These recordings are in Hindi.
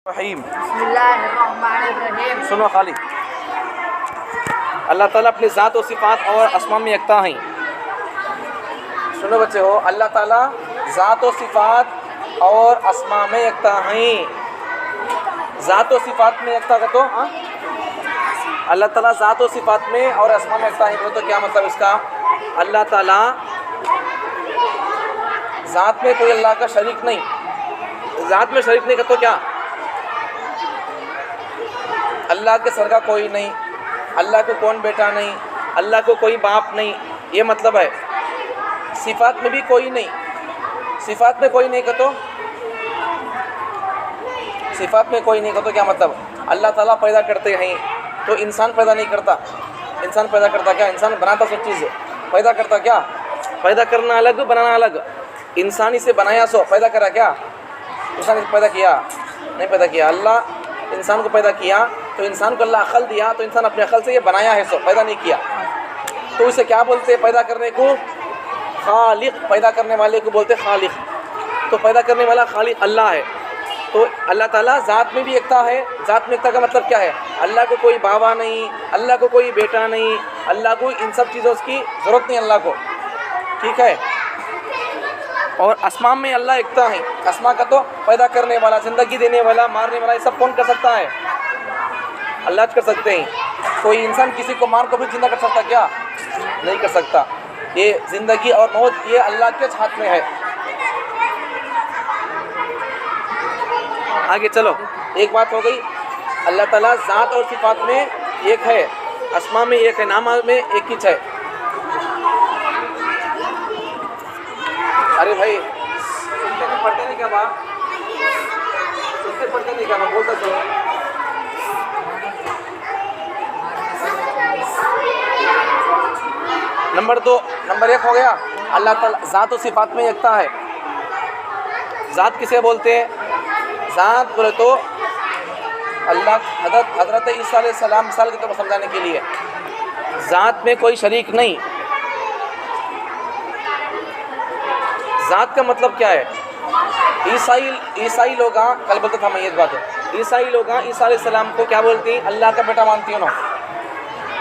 रहीम। बिस्मिल्लाहिर्रहमानिर्रहीम। सुनो खाली, अल्लाह ताला अपनी ज़ात और सिफ़ात और अस्मा में यकता हैं। सुनो बच्चे हो, अल्लाह ताला ज़ात और सिफ़ात और अस्मा में यकता हैं। ज़ात और सिफ़ात में यकता का तो अल्लाह ताला ज़ात और सिफ़ात में और अस्मा में यकता है। तो क्या मतलब इसका? अल्लाह ताला ज़ात में कोई अल्लाह का शरीक नहीं, ज़ात में शरीक नहीं का तो क्या? अल्लाह के सर का कोई नहीं, अल्लाह को कौन बेटा नहीं, अल्लाह को कोई बाप नहीं, ये मतलब है। सिफ़ात में भी कोई नहीं, सिफ़ात में कोई नहीं का तो सिफ़ात में कोई नहीं का तो क्या मतलब? अल्लाह ताला पैदा करते हैं तो इंसान पैदा नहीं करता। इंसान पैदा करता क्या? इंसान बनाता सब चीज़, पैदा करता क्या? पैदा करना अलग, बनाना अलग। इंसान इसे बनाया सो पैदा करा क्या? इंसान इसे पैदा किया नहीं, पैदा किया। अल्लाह इंसान को पैदा किया तो इंसान को अल्लाह अक़ल दिया तो इंसान अपने अक़ल से ये बनाया है, सो पैदा नहीं किया। तो इसे क्या बोलते हैं? पैदा करने को खालिक, पैदा करने वाले को बोलते खालिक। तो पैदा करने वाला खालिक अल्लाह है। तो अल्लाह ताला ज़ात में भी एकता है। ज़ात में एकता का मतलब क्या है? अल्लाह को कोई बाबा नहीं, अल्लाह को कोई बेटा नहीं, अल्लाह को इन सब चीज़ों की ज़रूरत नहीं अल्लाह को, ठीक है। और अस्मा में अल्लाह एकता है। अस्मा का तो पैदा करने वाला, ज़िंदगी देने वाला, मारने वाला, ये सब कौन कर सकता है? अल्लाह कर सकते हैं। कोई इंसान किसी को मार को भी जिंदा कर सकता क्या? नहीं कर सकता। ये ज़िंदगी और मौत ये अल्लाह के हाथ में है। आगे चलो, एक बात हो गई, अल्लाह ताला ज़ात और सिफ़ात में एक है, अस्मा में एक है, नाम में एक ही है। अरे भाई सुनते नहीं पढ़ते नहीं क्या बात? सुनते पढ़ते नहीं क्या? मैं बोलता तो नंबर 2, नंबर 1 हो गया, अल्लाह ताला ज़ात और सिफ़ात में एकता है। ज़ात किसे बोलते हैं? ज़ात बोले तो अल्लाह हज़रत ईसा अलैहिस्सलाम मिसाल के तौर पर समझाने के लिए, ज़ात में कोई शरीक नहीं। ज़ात का मतलब क्या है? ईसाई लोग, कल बोलता था मैं ये बात है, ईसाई लोग ईसा अलैहिस्सलाम को क्या बोलती हैं? अल्लाह का बेटा मानती हो ना।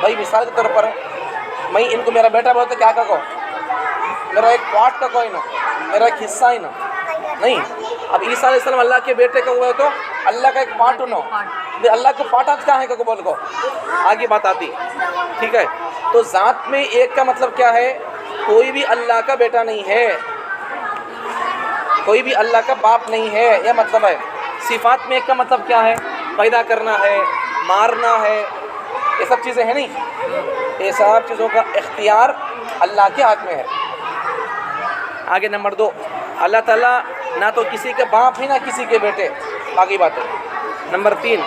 भाई मिसाल के तौर पर मैं इनको मेरा बेटा बोलते क्या कहो? मेरा एक पार्ट का कोई ना, मेरा एक हिस्सा ही ना, नहीं। अब ईसा अलैहिस्सलाम अल्लाह के बेटे का हुआ तो अल्लाह का एक पार्ट हो, अल्लाह को पार्ट आज क्या है को बोल को आगे बात आती, ठीक है। तो ज़ात में एक का मतलब क्या है? कोई भी अल्लाह का बेटा नहीं है, कोई भी अल्लाह का बाप नहीं है, यह मतलब है। सिफ़ात में एक का मतलब क्या है? पैदा करना है, मारना है, ये सब चीज़ें हैं नहीं, ये सब चीज़ों का इख्तियार अल्लाह के हाथ में है। आगे नंबर 2, अल्लाह ताला ना तो किसी के बाप है ना किसी के बेटे, बाकी बात है। नंबर 3,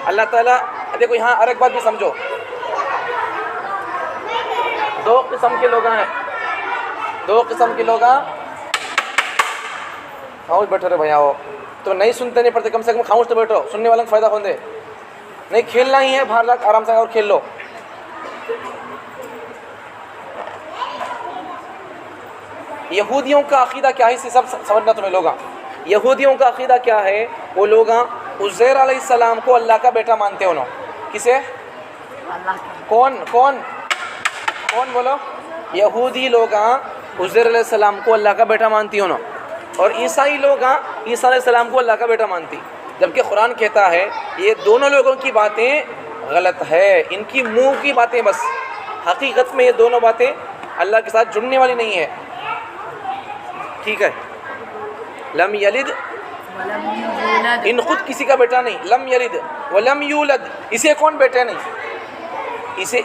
अल्लाह ताला, देखो यहाँ और एक बात भी समझो, 2 किस्म के लोग हैं, 2 किस्म के लोग। खामोश बैठो रे भैया, हो तो नहीं सुनते नहीं पड़ते, कम से कम खामोश तो बैठो, सुनने वालों को फ़ायदा कौन दे? नहीं खेलना ही है, बाहर जाकर आराम से और खेल लो। यहूदियों का अक़ीदा क्या है? इसे सब समझना तुम्हें लोग। यहूदियों का अक़ीदा क्या है? वो लोग उज़ैर अलैहिस्सलाम को अल्लाह का बेटा मानते हो ना। किसे? अल्लाह कौन कौन कौन बोलो? यहूदी लोग उज़ैर अलैहिस्सलाम को अल्लाह का बेटा मानती हो ना, और ईसाई लोग ईसा अलैहिस्सलाम को अल्लाह का बेटा मानती। जबकि कुरान कहता है ये दोनों लोगों की बातें गलत है, इनकी मुंह की बातें बस, हकीकत में ये दोनों बातें अल्लाह के साथ जुड़ने वाली नहीं है, ठीक है। लम यलिद, इन खुद किसी का बेटा नहीं, लम यलिद वलम यूलद, इसे कौन बेटे नहीं, इसे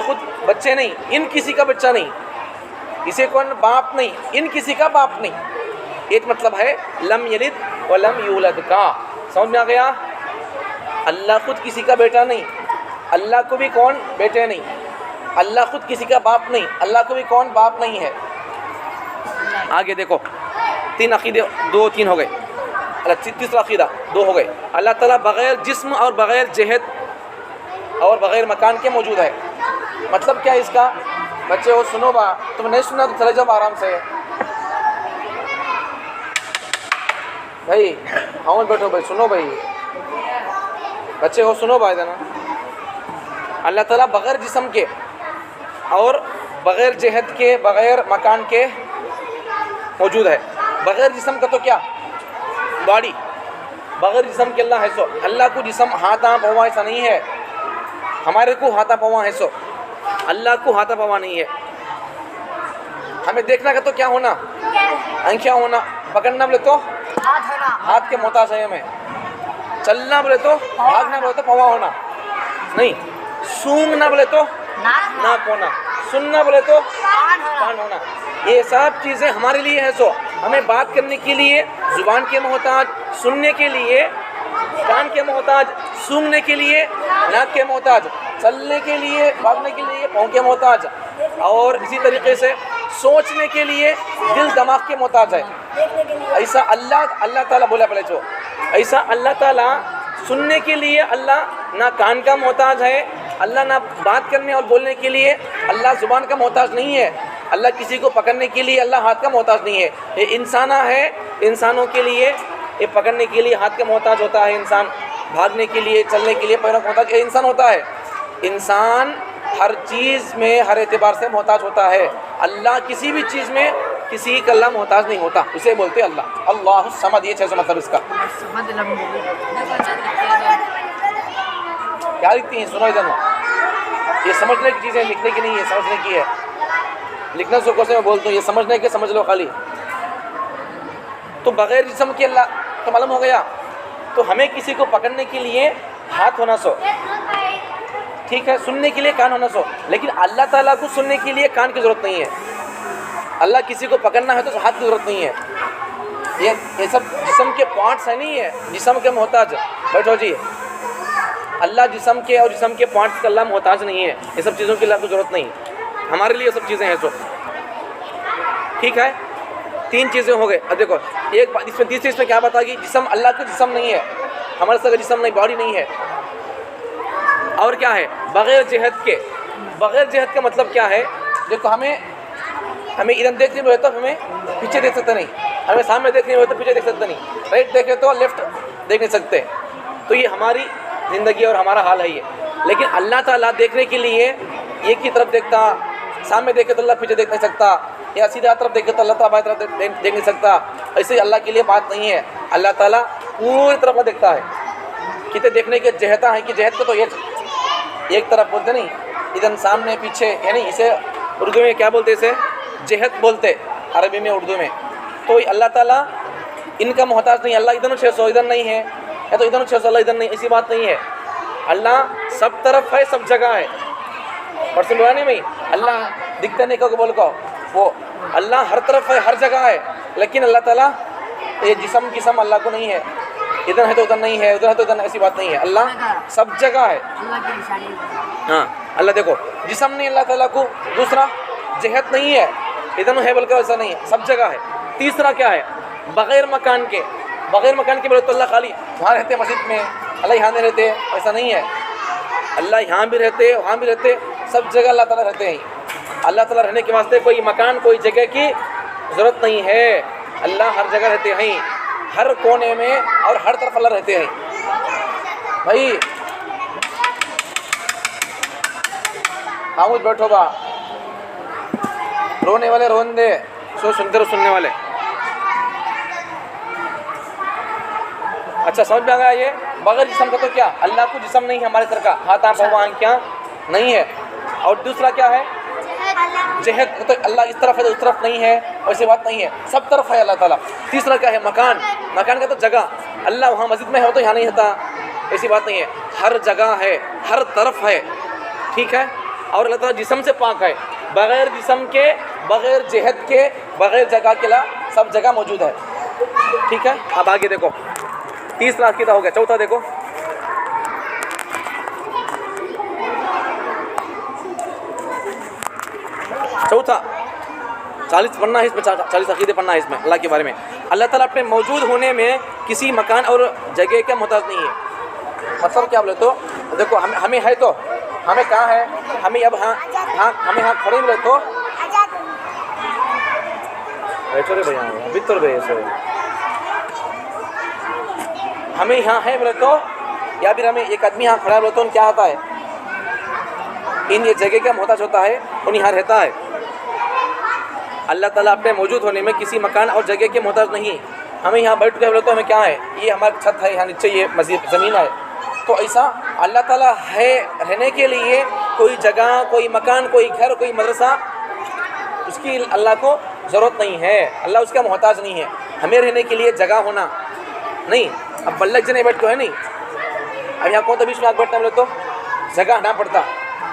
खुद बच्चे नहीं, इन किसी का बच्चा नहीं, इसे कौन बाप नहीं, इन किसी का बाप नहीं। एक मतलब है लम यलिद वलम यूलद का, समझ में आ गया? अल्लाह खुद किसी का बेटा नहीं, अल्लाह को भी कौन बेटे नहीं, अल्लाह खुद किसी का बाप नहीं, अल्लाह को भी कौन बाप नहीं है। आगे देखो, 3 अक़ीदे, 2-3 हो गए। तीसरा अक़ीदा 2 हो गए। अल्लाह ताला बग़ैर जिस्म और बग़ैर जहत और बग़ैर मकान के मौजूद है। मतलब क्या है इसका? बच्चे हो सुनो बा, तुम नहीं सुना तो चले जाओ आराम से। भाई हाँ बैठो भाई, सुनो भाई, बच्चे हो सुनो भाई देना। अल्लाह ताला बग़ैर जिस्म के और बग़ैर जहत के, बग़ैर मकान के मौजूद है। बग़ैर जिस्म का तो क्या बॉडी, बग़ैर जिस्म के अल्लाह है सो। अल्लाह को जिस्म हाथा पवा ऐसा नहीं है, हमारे को हाथा पवा है सो, अल्लाह को हाथा पवा नहीं है। हमें देखना का तो क्या होना, आँखें होना, पकड़ना बोले तो हाथ होना, हाथ के मोहताज है हमें, चलना बोले तो, भागना बोले तो पवा होना नहीं, सूंघना बोले तो नाक नाक होना, सुनना बोले तो कान होना, कान होना। ये सब चीज़ें हमारे लिए है सो। हमें बात करने के लिए ज़ुबान के मोहताज, सुनने के लिए कान के मोहताज, सूंघने के लिए नाक के मोहताज, चलने के लिए, भागने के लिए पाँव के मोहताज, और इसी तरीके से सोचने के लिए दिल दिमाग के मोहताज है। ऐसा अल्लाह ताला बोला पहले जो, ऐसा अल्लाह ताला सुनने के लिए अल्लाह ना कान का मोहताज है, अल्लाह ना बात करने और बोलने के लिए अल्लाह ज़ुबान का मोहताज नहीं है, अल्लाह किसी को पकड़ने के लिए अल्लाह हाथ का मोहताज नहीं है। ये इंसाना है, इंसानों के लिए ये पकड़ने के लिए हाथ का मोहताज होता है इंसान, भागने के लिए, चलने के लिए पैरों का मोहताज ये इंसान होता है। इंसान हर चीज़ में हर एतबार से मोहताज होता है। अल्लाह किसी भी चीज़ में किसी का अल्लाह मोहताज नहीं होता, उसे बोलते अल्लाह। अल्लाह समद, ये चीज़ मतलब इसका समझ लम क्या लिखती हैं, सुनो इधर। ये समझने की चीज़ें, लिखने की नहीं है, समझने की है। लिखना सो कैसे मैं बोलता हूँ, ये समझने के समझ लो खाली। तो बग़ैर जिस्म के अल्लाह तो मालूम हो गया। तो हमें किसी को पकड़ने के लिए हाथ होना सो, ठीक है, सुनने के लिए कान होना सो, लेकिन अल्लाह ताला को सुनने के लिए कान की ज़रूरत नहीं है। अल्लाह किसी को पकड़ना है तो हाथ की ज़रूरत नहीं है। ये सब जिस्म के पार्ट्स है, नहीं है जिस्म के मोहताज। बैठो जी, अल्लाह जिस्म के और जिस्म के पार्ट्स का अल्लाह मोहताज नहीं है। ये सब चीज़ों की अल्लाह को ज़रूरत नहीं है, हमारे लिए सब चीज़ें हैं सो, ठीक है। 3 चीज़ें हो गए। अब देखो एक बात इसमें, तीसरी इसमें क्या बताएगी, जिस्म अल्लाह का जिस्म नहीं है, हमारे साथ जिस्म नहीं, बॉडी नहीं है। और क्या है, बग़ैर जहत के। बग़ैर जहत का मतलब क्या है, देखो हमें इधर देखने में हो तो हमें पीछे देख सकते नहीं, हमें सामने देखने में हो तो पीछे देख सकते नहीं, राइट देखे तो लेफ्ट देख नहीं सकते। तो ये हमारी ज़िंदगी और हमारा हाल है ये। लेकिन अल्लाह ताला देखने के लिए एक ही तरफ देखता, सामने देखे तो अल्लाह पीछे देख नहीं सकता, या सीधा तरफ देखे तो अल्लाह ताला बाएं तरफ देख नहीं सकता। ऐसे अल्लाह के लिए बात नहीं है। अल्लाह ताला पूरी तरफ का देखता है। कितने देखने के जहता है कि जहत को तो ये एक तरफ बोलते नहीं, इधर सामने पीछे, यानी इसे उर्दू में क्या बोलते, इसे जहत बोलते, अरबी में, उर्दू में। तो अल्लाह ताला इनका मोहताज नहीं। अल्लाह इधर 600 इधर नहीं है, या तो इधर 600 अल्लाह इधर नहीं, ऐसी बात नहीं है। अल्लाह सब तरफ है, सब जगह है। और सुन नहीं भाई, अल्लाह दिखता नहीं को बोल को, वो अल्लाह हर तरफ है, हर जगह है। लेकिन अल्लाह ताला ये जिस्म अल्लाह को नहीं है, इधर है तो उधर नहीं है, उधर है तो उधर, ऐसी बात नहीं है। अल्लाह सब जगह है। अल्लाह की निशानी। हाँ, अल्लाह देखो जिस्म नहीं अल्लाह ताला को, दूसरा जहत नहीं है, इधर है बल्कि ऐसा नहीं है, सब जगह है। तीसरा क्या है, बग़ैर मकान के। बग़ैर मकान के बोले तो अल्लाह खाली वहाँ रहते हैं मस्जिद में, अल्लाह यहाँ नहीं रहते, ऐसा नहीं है। अल्लाह यहाँ भी रहते, वहाँ भी रहते, सब जगह अल्लाह ताला रहते हैं। अल्लाह ताला रहने के वास्ते कोई मकान, कोई जगह की ज़रूरत नहीं है। अल्लाह हर जगह रहते हैं, हर कोने में और हर तरफ अल्लाह रहते हैं। भाई खामोश बैठो बा, रोने वाले रोन दे, सो सुनते रहो सुनने वाले। अच्छा समझ में आ गया ये। बग़ैर जिस्म का तो क्या, अल्लाह को जिस्म नहीं है हमारे सर का, हाथ पाँव आँखें नहीं है। और दूसरा क्या है, जहत, तो अल्लाह इस तरफ है तो उस तरफ नहीं है, वैसे बात नहीं है, सब तरफ है अल्लाह ताला। तीसरा क्या है, मकान। मकान का तो जगह, अल्लाह वहाँ मस्जिद में है तो यहाँ नहीं होता, ऐसी बात नहीं है, हर जगह है, हर तरफ है, ठीक है। और अल्लाह ताला जिस्म से पाक है, बग़ैर जिस्म के, बग़ैर जहत के, बग़ैर जगह के ला सब जगह मौजूद है, ठीक है। अब आगे देखो, तीसरा अकीदा हो गया। चौथा देखो, चौथा 40 पन्ना है इसमें, 40 अकीदे पन्ना है इसमें अल्लाह के बारे में। अल्लाह ताला अपने मौजूद होने में किसी मकान और जगह का मोहताज नहीं है। मतलब क्या बोले तो देखो, हमें है तो हमें कहाँ है, हमें अब हमें यहाँ खड़े मिले तो बैठो रे भैया, अभी तो भैया हमें यहाँ है बोले तो, या फिर हमें एक आदमी यहाँ खड़ा है बोले तो क्या होता है, इन ये जगह का मोहताज होता है, उन यहाँ रहता है। अल्लाह ताला अपने मौजूद होने में किसी मकान और जगह के मोहताज नहीं। हमें यहाँ बैठ के बोले तो हमें क्या है, ये हमारी छत है, यहाँ नीचे ये मस्जिद ज़मीन है। तो ऐसा अल्लाह ताला है रहने के लिए कोई जगह, कोई मकान, कोई घर, कोई मदरसा, उसकी अल्लाह को ज़रूरत नहीं है, अल्लाह उसका मोहताज नहीं है। हमें रहने के लिए जगह होना नहीं। अब बल्लक जने बैठ को है नहीं, अब यहाँ कौन तो बीच में आग बैठना बोले तो जगह आना पड़ता।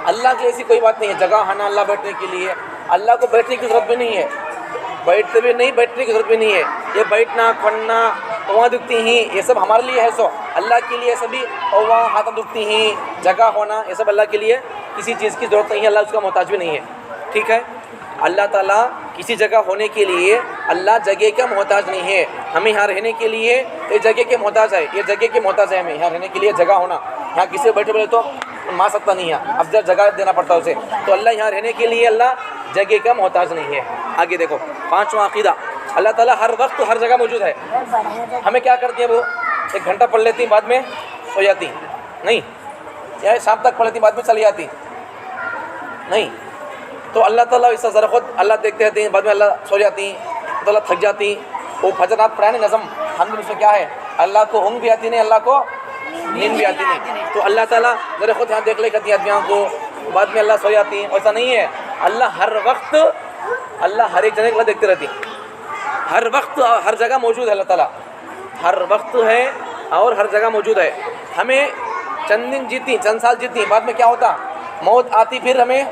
अल्लाह की ऐसी कोई बात नहीं है जगह आना अल्लाह बैठने के लिए। अल्लाह को बैठने की ज़रूरत भी नहीं है, बैठते भी नहीं, बैठने की ज़रूरत भी नहीं है। ये बैठना, खड़ना, वहाँ दुखती ही, ये सब हमारे लिए है। सो अल्लाह के लिए सभी, और वहाँ हाथ दुखती ही, जगह होना, ये सब अल्लाह के लिए किसी चीज़ की ज़रूरत नहीं है, अल्लाह उसका मोहताज भी नहीं है। ठीक है, अल्लाह ताला किसी जगह होने के लिए अल्लाह जगह का मोहताज नहीं है। हमें यहाँ रहने के लिए ये जगह के मोहताज है, ये जगह के मोहताज है। हमें यहाँ रहने के लिए जगह होना, यहाँ किसी बैठे बोले तो मार सकता नहीं है, अब जब जगह देना पड़ता है उसे। तो अल्लाह यहाँ रहने के लिए अल्लाह जगह का मोहताज नहीं है। आगे देखो, पाँचवा अक़ीदा, अल्लाह ताला हर वक्त हर जगह मौजूद है। हमें क्या करती है वो, एक घंटा पढ़ लेती, बाद में सो जाती नहीं, या शाम तक पढ़ लेती, बाद में चली जाती नहीं। तो अल्लाह ताला ऐसा ज़रा खुद अल्लाह देखते रहते हैं, बाद में अल्लाह सो जाती, तो अल्लाह थक जाती। वो फजर रात पढ़ाने नज़म, हम उसमें क्या है, अल्लाह को ऊँघ भी आती नहीं, अल्लाह को नींद भी आती नहीं। तो अल्लाह ताला ज़रा खुद यहाँ देख ले करती आदमियों को, बाद में अल्लाह सो जाती। ऐसा नहीं है, अल्लाह हर वक्त, अल्लाह हर एक जगह को देखते रहती, हर वक्त हर जगह मौजूद है। अल्लाह ताला हर वक्त है और हर जगह मौजूद है। हमें चंद दिन जीती, चंद साल जीती, बाद में क्या होता, मौत आती, फिर हमें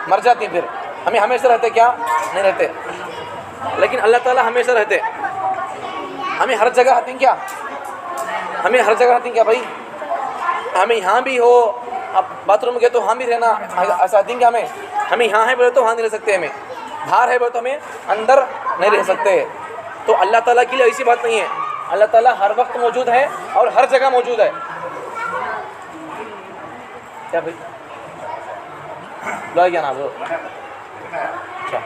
मर जाती, फिर हमें हमेशा रहते क्या, नहीं रहते। लेकिन अल्लाह ताला हमेशा रहते। हमें हर जगह आती क्या, हमें हर जगह आती क्या भाई, हमें यहाँ भी हो, अब बाथरूम गए तो वहाँ भी रहना, ऐसा आती क्या हमें, हमें यहाँ है बोले तो वहाँ नहीं रह सकते, हमें बाहर है बोले तो हमें अंदर नहीं रह सकते। तो अल्लाह ताला के लिए ऐसी बात नहीं है, अल्लाह ताला हर वक्त मौजूद है और हर जगह मौजूद है। क्या भाई लो ना वो, अच्छा,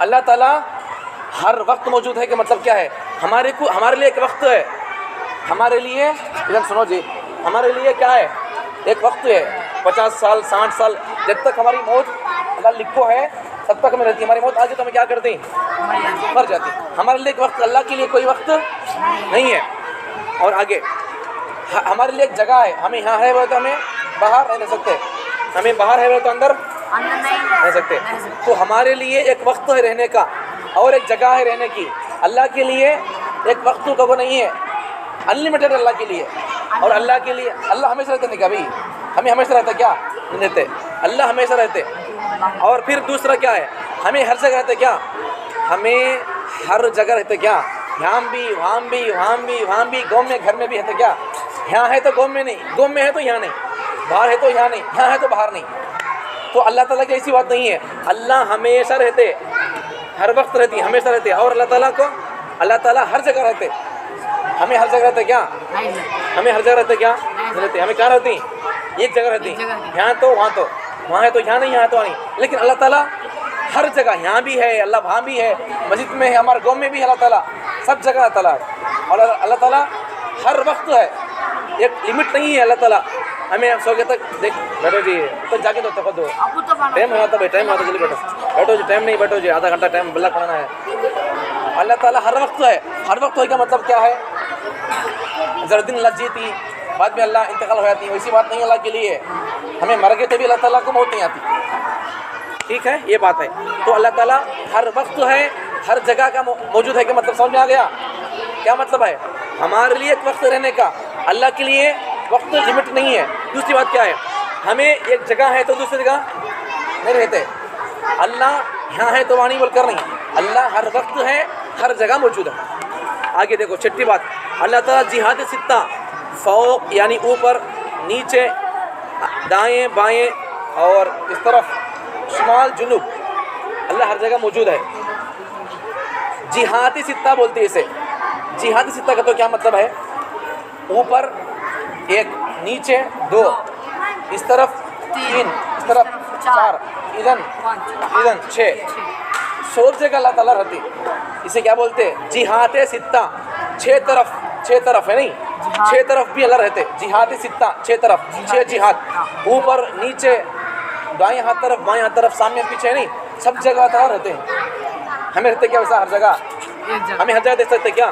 अल्लाह ताला हर वक्त मौजूद है कि मतलब क्या है, हमारे लिए एक वक्त है, हमारे लिए इधर सुनो जी, हमारे लिए क्या है, एक वक्त है। 50 साल 60 साल जब तक हमारी मौत अल्लाह लिखो है तब तक हमें रहती है। हमारी मौत आज तो हमें क्या करते हैं, मर जाती। हमारे लिए एक वक्त, अल्लाह के लिए कोई वक्त नहीं है। और आगे हमारे लिए एक जगह है, हमें यहाँ है वो तो हमें बाहर नहीं रह सकते, हमें बाहर है वो तो अंदर नहीं रह सकते। तो हमारे लिए एक वक्त है रहने का और एक जगह है रहने की। अल्लाह के लिए एक वक्त तो वो नहीं है, अनलिमिटेड अल्लाह के लिए। और अल्लाह के लिए अल्लाह हमेशा रहते नहीं, कभी हमें हमेशा रहता क्या, नहीं रहते, अल्लाह हमेशा रहते। और फिर दूसरा क्या है, हमें हर जगह रहते क्या, हमें हर जगह रहते क्या, यहाँ भी वहाँ भी वहाँ भी वहाँ भी, गाँव में घर में भी रहते क्या, यहाँ है तो गाँव में नहीं, गाँव में है तो यहाँ नहीं, बाहर है तो यहाँ नहीं, यहाँ है तो बाहर नहीं। तो अल्लाह ताला की ऐसी बात नहीं है, अल्लाह हमेशा रहते, हर वक्त रहती, हमेशा रहते। और अल्लाह ताला को, अल्लाह ताला हर जगह रहते। हमें हर जगह रहते क्या, हमें हर जगह रहते क्या, नहीं रहते। हमें क्या रहती, एक जगह रहती, यहाँ तो वहाँ तो, वहाँ है तो यहाँ नहीं, यहाँ तो नहीं। लेकिन अल्लाह ताला हर जगह, यहाँ भी है अल्लाह, वहाँ भी है, मस्जिद में है, हमारे गाँव में भी अल्लाह ताला, सब जगह अल्लाह ताला है। और अल्लाह ताला हर वक्त है, एक लिमिट नहीं है अल्लाह ताला। हमें सो गए तक देख बैठो जी, तो जाके तो तक दो टाइम हुआ था भाई, टाइम हुआ था, जल्दी बैठो, बैठो जी, टाइम नहीं, बैठो जी, आधा घंटा टाइम बल्ला खाना है। अल्लाह ताला हर वक्त है, हर वक्त होने का मतलब क्या है, ज़रा दिन लग जीती, बाद में अल्लाह इंतकाल हो जाती, वैसी बात नहीं अल्लाह के लिए। हमें मर गए तभी अल्लाह ताला को मौत नहीं आती। ठीक है, ये बात है। तो अल्लाह ताला हर वक्त है, हर जगह का मौजूद है कि मतलब समझ में आ गया क्या मतलब है। हमारे लिए एक वक्त रहने का, अल्लाह के लिए वक्त लिमिट नहीं है। दूसरी बात क्या है, हमें एक जगह है तो दूसरी जगह नहीं रहते। अल्लाह यहाँ है तो वहाँ नहीं बोलकर नहीं, अल्लाह हर वक्त है, हर जगह मौजूद है। आगे देखो छठी बात, अल्लाह ताला जिहाद सित्ता, फौक यानी ऊपर नीचे, दाएं बाएं और इस तरफ, शुमाल जुनूब, अल्लाह हर जगह मौजूद है। जिहादी सित्ता बोलते हैं इसे। जिहादी सित्ता का तो क्या मतलब है, ऊपर एक, नीचे 2, इस तरफ 3, इस तरफ 4, इधर 6, सब जगह अल्लाह ताला रहती। इसे क्या बोलते हैं, जिहाद सित्ता, 6 तरफ 6 तरफ है नहीं, 6 तरफ भी अल्लाह रहते। जिहाद सित्ता 6 तरफ, 6 जिहाद, ऊपर नीचे दाएं हाथ तरफ बाएं हाथ तरफ सामने पीछे नहीं, सब जगह अल्लाह ताला रहते हैं। हमें रहते क्या वैसा हर जगह? एक जगह हमें हर जगह देख सकते क्या?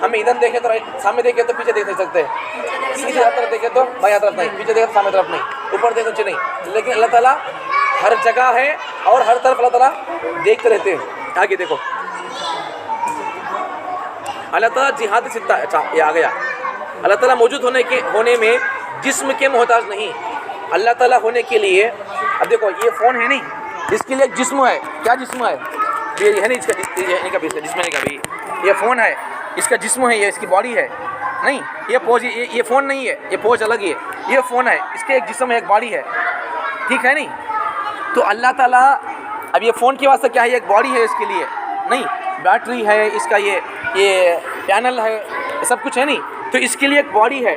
हमें इधर देखे तो सामने देखे तो पीछे देख सकते हैं, सीधे हाथ तरफ देखे तो बाएं हाथ तरफ नहीं, पीछे देखे तो सामने तरफ नहीं, ऊपर देखे नीचे नहीं। लेकिन अल्लाह ताला हर जगह है और हर तरफ अल्लाह ताला देखते रहते हैं। आगे देखो अल्लाह ताला जिहाद सित्ता, अच्छा ये आ गया। अल्लाह ताला मौजूद होने में जिस्म के मोहताज नहीं। अल्लाह ताला होने के लिए, अब देखो ये फ़ोन है नहीं, इसके लिए एक जिस्म है। क्या जिस्म है? ये है नहीं, इसका जिस्म है कभी। ये फ़ोन है, इसका जिस्म है, ये इसकी बॉडी है नहीं। ये पोज, ये फ़ोन नहीं है, ये पोज अलग ही है। ये फ़ोन है, इसके एक जिस्म है, एक बॉडी है, ठीक है नहीं। तो अल्लाह ताला, अब ये फ़ोन के वास्ते क्या है? एक बॉडी है इसके लिए नहीं, बैटरी है इसका, ये पैनल है, ये सब कुछ है नहीं। तो इसके लिए एक बॉडी है,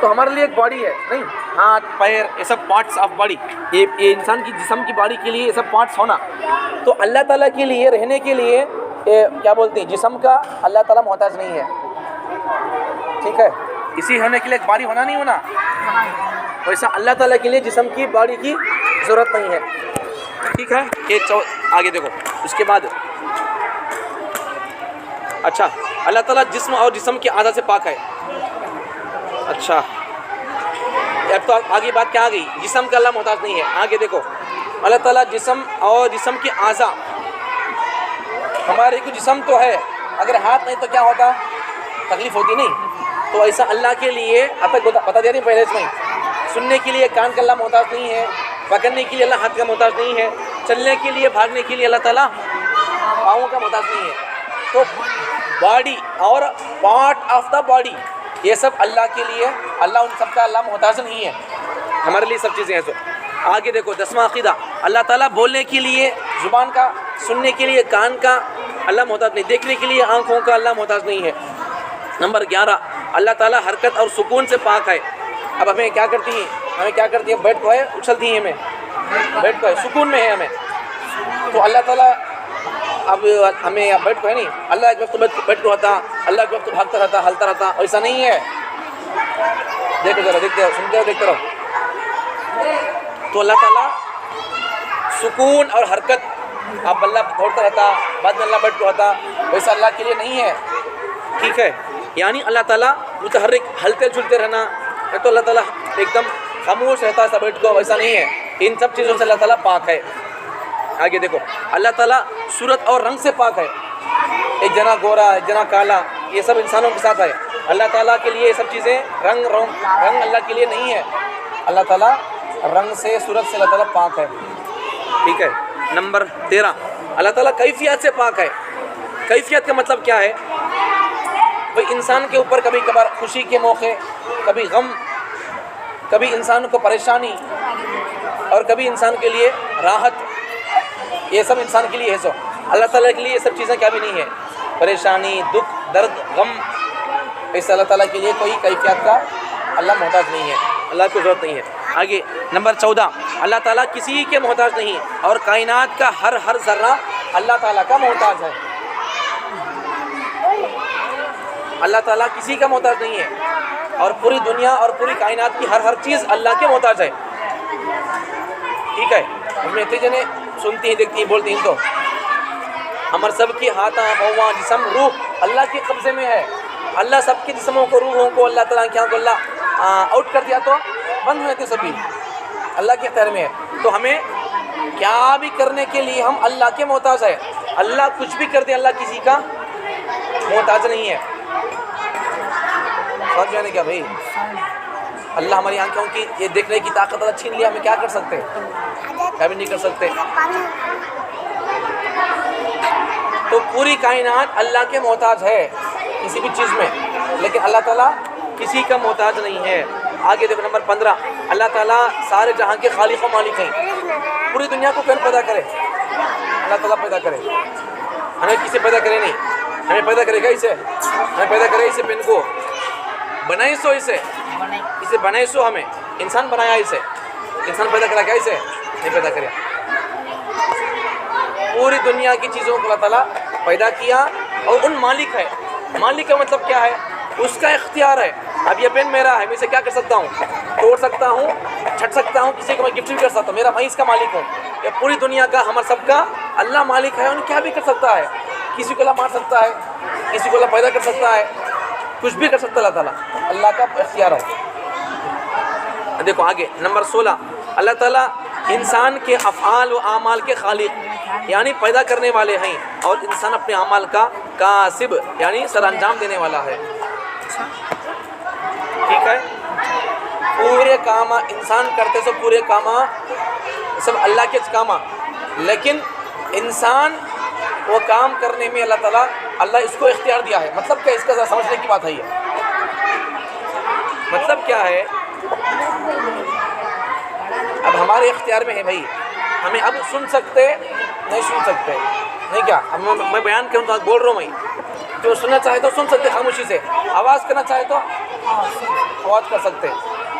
तो हमारे लिए एक बॉडी है नहीं, हाथ पैर ये सब पार्ट्स ऑफ बॉडी। ये इंसान की जिस्म की बॉडी के लिए ये सब पार्ट्स होना। तो अल्लाह ताला के लिए रहने के लिए क्या बोलते हैं, जिस्म का अल्लाह ताला मोहताज नहीं है, ठीक है। इसी होने के लिए एक बॉडी होना नहीं होना, वैसा अल्लाह ताला के लिए जिस्म की बॉडी की ज़रूरत नहीं है, ठीक है। ये आगे देखो उसके बाद, अच्छा अल्लाह ताला जिस्म और जिस्म के आधा से पाक है। अच्छा अब तो आगे बात क्या आ गई, जिस्म का अल्लाह मोहताज नहीं है। आगे देखो अल्लाह ताला जिस्म और जिस्म के आज़ा, हमारे को जिस्म तो है, अगर हाथ नहीं तो क्या होता? तकलीफ़ होती नहीं। तो ऐसा अल्लाह के लिए अब तक बता दिया नहीं पहले इसमें, सुनने के लिए कान का अल्लाह मोहताज नहीं है, पकड़ने के लिए अल्लाह हाथ का मोहताज नहीं है, चलने के लिए भागने के लिए अल्लाह ताला पाँवों का मोहताज नहीं है। तो बॉडी और पार्ट ऑफ द बॉडी ये सब अल्लाह के लिए, अल्लाह उन सब का अल्लाह मोहताज नहीं है, हमारे लिए सब चीज़ें हैं। सो आगे देखो 10वां अक़ीदा, अल्लाह ताला बोलने के लिए ज़ुबान का, सुनने के लिए कान का अल्लाह मोहताज नहीं, देखने के लिए आँखों का अल्लाह मोहताज नहीं है। नंबर 11, अल्लाह ताला हरकत और सुकून से पाक है। अब हमें क्या करती हैं, बेड को है उछलती हैं, हमें बेड को है सुकून में है हमें। तो अल्लाह ताला अब हमें बेड को है नहीं, अल्लाह एक वक्त बेड को होता, अल्लाह एक वक्त भागता रहता, हलता रहता, ऐसा नहीं है। देखो जरा, देखते रहो, सुनते रहो, देखते रहो। तो अल्लाह ताला सुकून और हरकत, अब अल्लाह दौड़ता रहता, बाद में अल्लाह बेड को होता, वैसा अल्लाह के लिए नहीं है, ठीक है। यानी अल्लाह ताला मुतहर्रिक, हलते झुलते रहना, तो अल्लाह ताला एकदम खामोश रहता है बेड को, वैसा नहीं है। इन सब चीज़ों से अल्लाह ताला पाक है। आगे देखो अल्लाह ताला सूरत और रंग से पाक है। एक जना गोरा, एक जना काला, ये सब इंसानों के साथ है। अल्लाह ताला के लिए ये सब चीज़ें रंग अल्लाह के लिए नहीं है। अल्लाह ताला रंग से, सूरत से अल्लाह ताला पाक है, ठीक है। नंबर 13, अल्लाह ताला कैफियत से पाक है। कैफियत का मतलब क्या है? भाई इंसान के ऊपर कभी कभार खुशी के मौके, कभी गम, कभी इंसान को परेशानी और कभी इंसान के लिए राहत, ये सब इंसान के लिए है। सो अल्लाह ताला के लिए ये सब चीज़ें क्या भी नहीं है, परेशानी, दुख, दर्द, गम, ऐसा अल्लाह ताला के लिए कोई कैफियत का अल्लाह मोहताज नहीं है, अल्लाह को ज़रूरत नहीं है। आगे नंबर 14, अल्लाह ताला किसी के मोहताज नहीं और कायनात का हर ज़र्रा अल्लाह ताला का मोहताज है। अल्लाह ताला किसी का मोहताज नहीं है और पूरी दुनिया और पूरी कायनात की हर चीज़ अल्लाह के मोहताज है, ठीक है। हमने इतने जने सुनती हैं, देखती हैं, बोलती हैं, तो हमारे सब की हाथा पौवा जिस्म रूह अल्लाह के कब्ज़े में है। अल्लाह सबके जिस्मों को, रूहों को अल्लाह ताला की को अल्लाह आउट कर दिया तो बंद हुए थे सभी, अल्लाह के अख्तियार में है। तो हमें क्या भी करने के लिए हम अल्लाह के मोहताज है। अल्लाह कुछ भी कर दे, अल्लाह किसी का मोहताज नहीं है। समझ जाने क्या भाई, अल्लाह हमारी आंखों की ये देखने की ताकत अल्लाह छीन लिया, हमें क्या कर सकते हैं? क्या भी नहीं कर सकते। तो पूरी कायनात अल्लाह के मोहताज है किसी भी चीज़ में, लेकिन अल्लाह ताला किसी का मोहताज नहीं है। आगे देखो नंबर 15, अल्लाह ताला सारे जहां के खालिक व मालिक हैं। पूरी दुनिया को कौन पैदा करे? अल्लाह ताला पैदा करे, हमें किसी पैदा करे नहीं, हमें पैदा करेगा इसे, हमें पैदा करे इसे, पेन को बनाई सो इसे बनाई सो, हमें इंसान बनाया, इसे इंसान पैदा करा क्या? इसे नहीं पैदा करे। पूरी दुनिया की चीज़ों को अल्लाह ताला पैदा किया और उन मालिक है। मालिक का मतलब क्या है? उसका इख्तियार है। अब ये पेन मेरा है, मैं इसे क्या कर सकता हूँ, तोड़ सकता हूँ, छट सकता हूँ, किसी को मैं गिफ्ट भी कर सकता हूँ, मेरा मैं इसका मालिक हूँ। ये पूरी दुनिया का हमारा सबका अल्लाह मालिक है, उन्हें क्या भी कर सकता है, किसी को अल्लाह मार सकता है, किसी को अल्लाह पैदा कर सकता है, कुछ भी कर सकता है अल्लाह ताला, अल्लाह का इख्तियार है। देखो आगे नंबर 16, अल्लाह ताला इंसान के अफ़आल व आमाल के खालिक यानी पैदा करने वाले हैं, और इंसान अपने अमाल का कासिब यानी सर अंजाम देने वाला है। ठीक है, पूरे काम इंसान करते सब पूरे काम सब अल्लाह के कामा, लेकिन इंसान वो काम करने में अल्लाह इसको इख्तियार दिया है। मतलब क्या, इसका समझने की बात है ये। मतलब क्या है, अब हमारे इख्तियार में है भाई, हमें अब सुन सकते नहीं सुन सकते नहीं, क्या अब मैं बयान करूँ तो बोल रहा हूँ, मैं जो सुनना चाहे तो सुन सकते खामोशी से, आवाज़ करना चाहे तो आवाज़ कर सकते।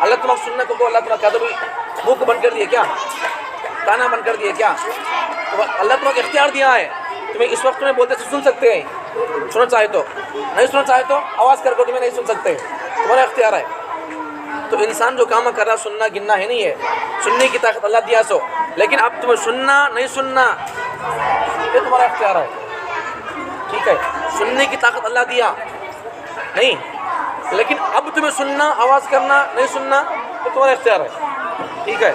अल्लाह तुम्हें सुनने को अल्लाह तुम्हें क्या तो भाई मुँह को बंद कर दिए क्या, काना बंद कर दिए क्या, तो अल्लाह तुम्हें इख्तियार दिया है, तुम्हें इस वक्त में बोलते सुन सकते हैं, सुनना चाहे तो, नहीं सुनना चाहे तो आवाज़ करके तुम्हें नहीं सुन सकते, तुम्हारा इख्तियार है। तो इंसान जो काम कर रहा सुनना गिनना है नहीं है, सुनने की ताकत अल्लाह दिया सो, लेकिन अब तुम्हें सुनना नहीं सुनना ये तुम्हारा इख्तियार है। ठीक है, सुनने की ताकत अल्लाह दिया नहीं, लेकिन अब तुम्हें सुनना, आवाज़ करना नहीं सुनना तो तुम्हारा इख्तियार है। ठीक है,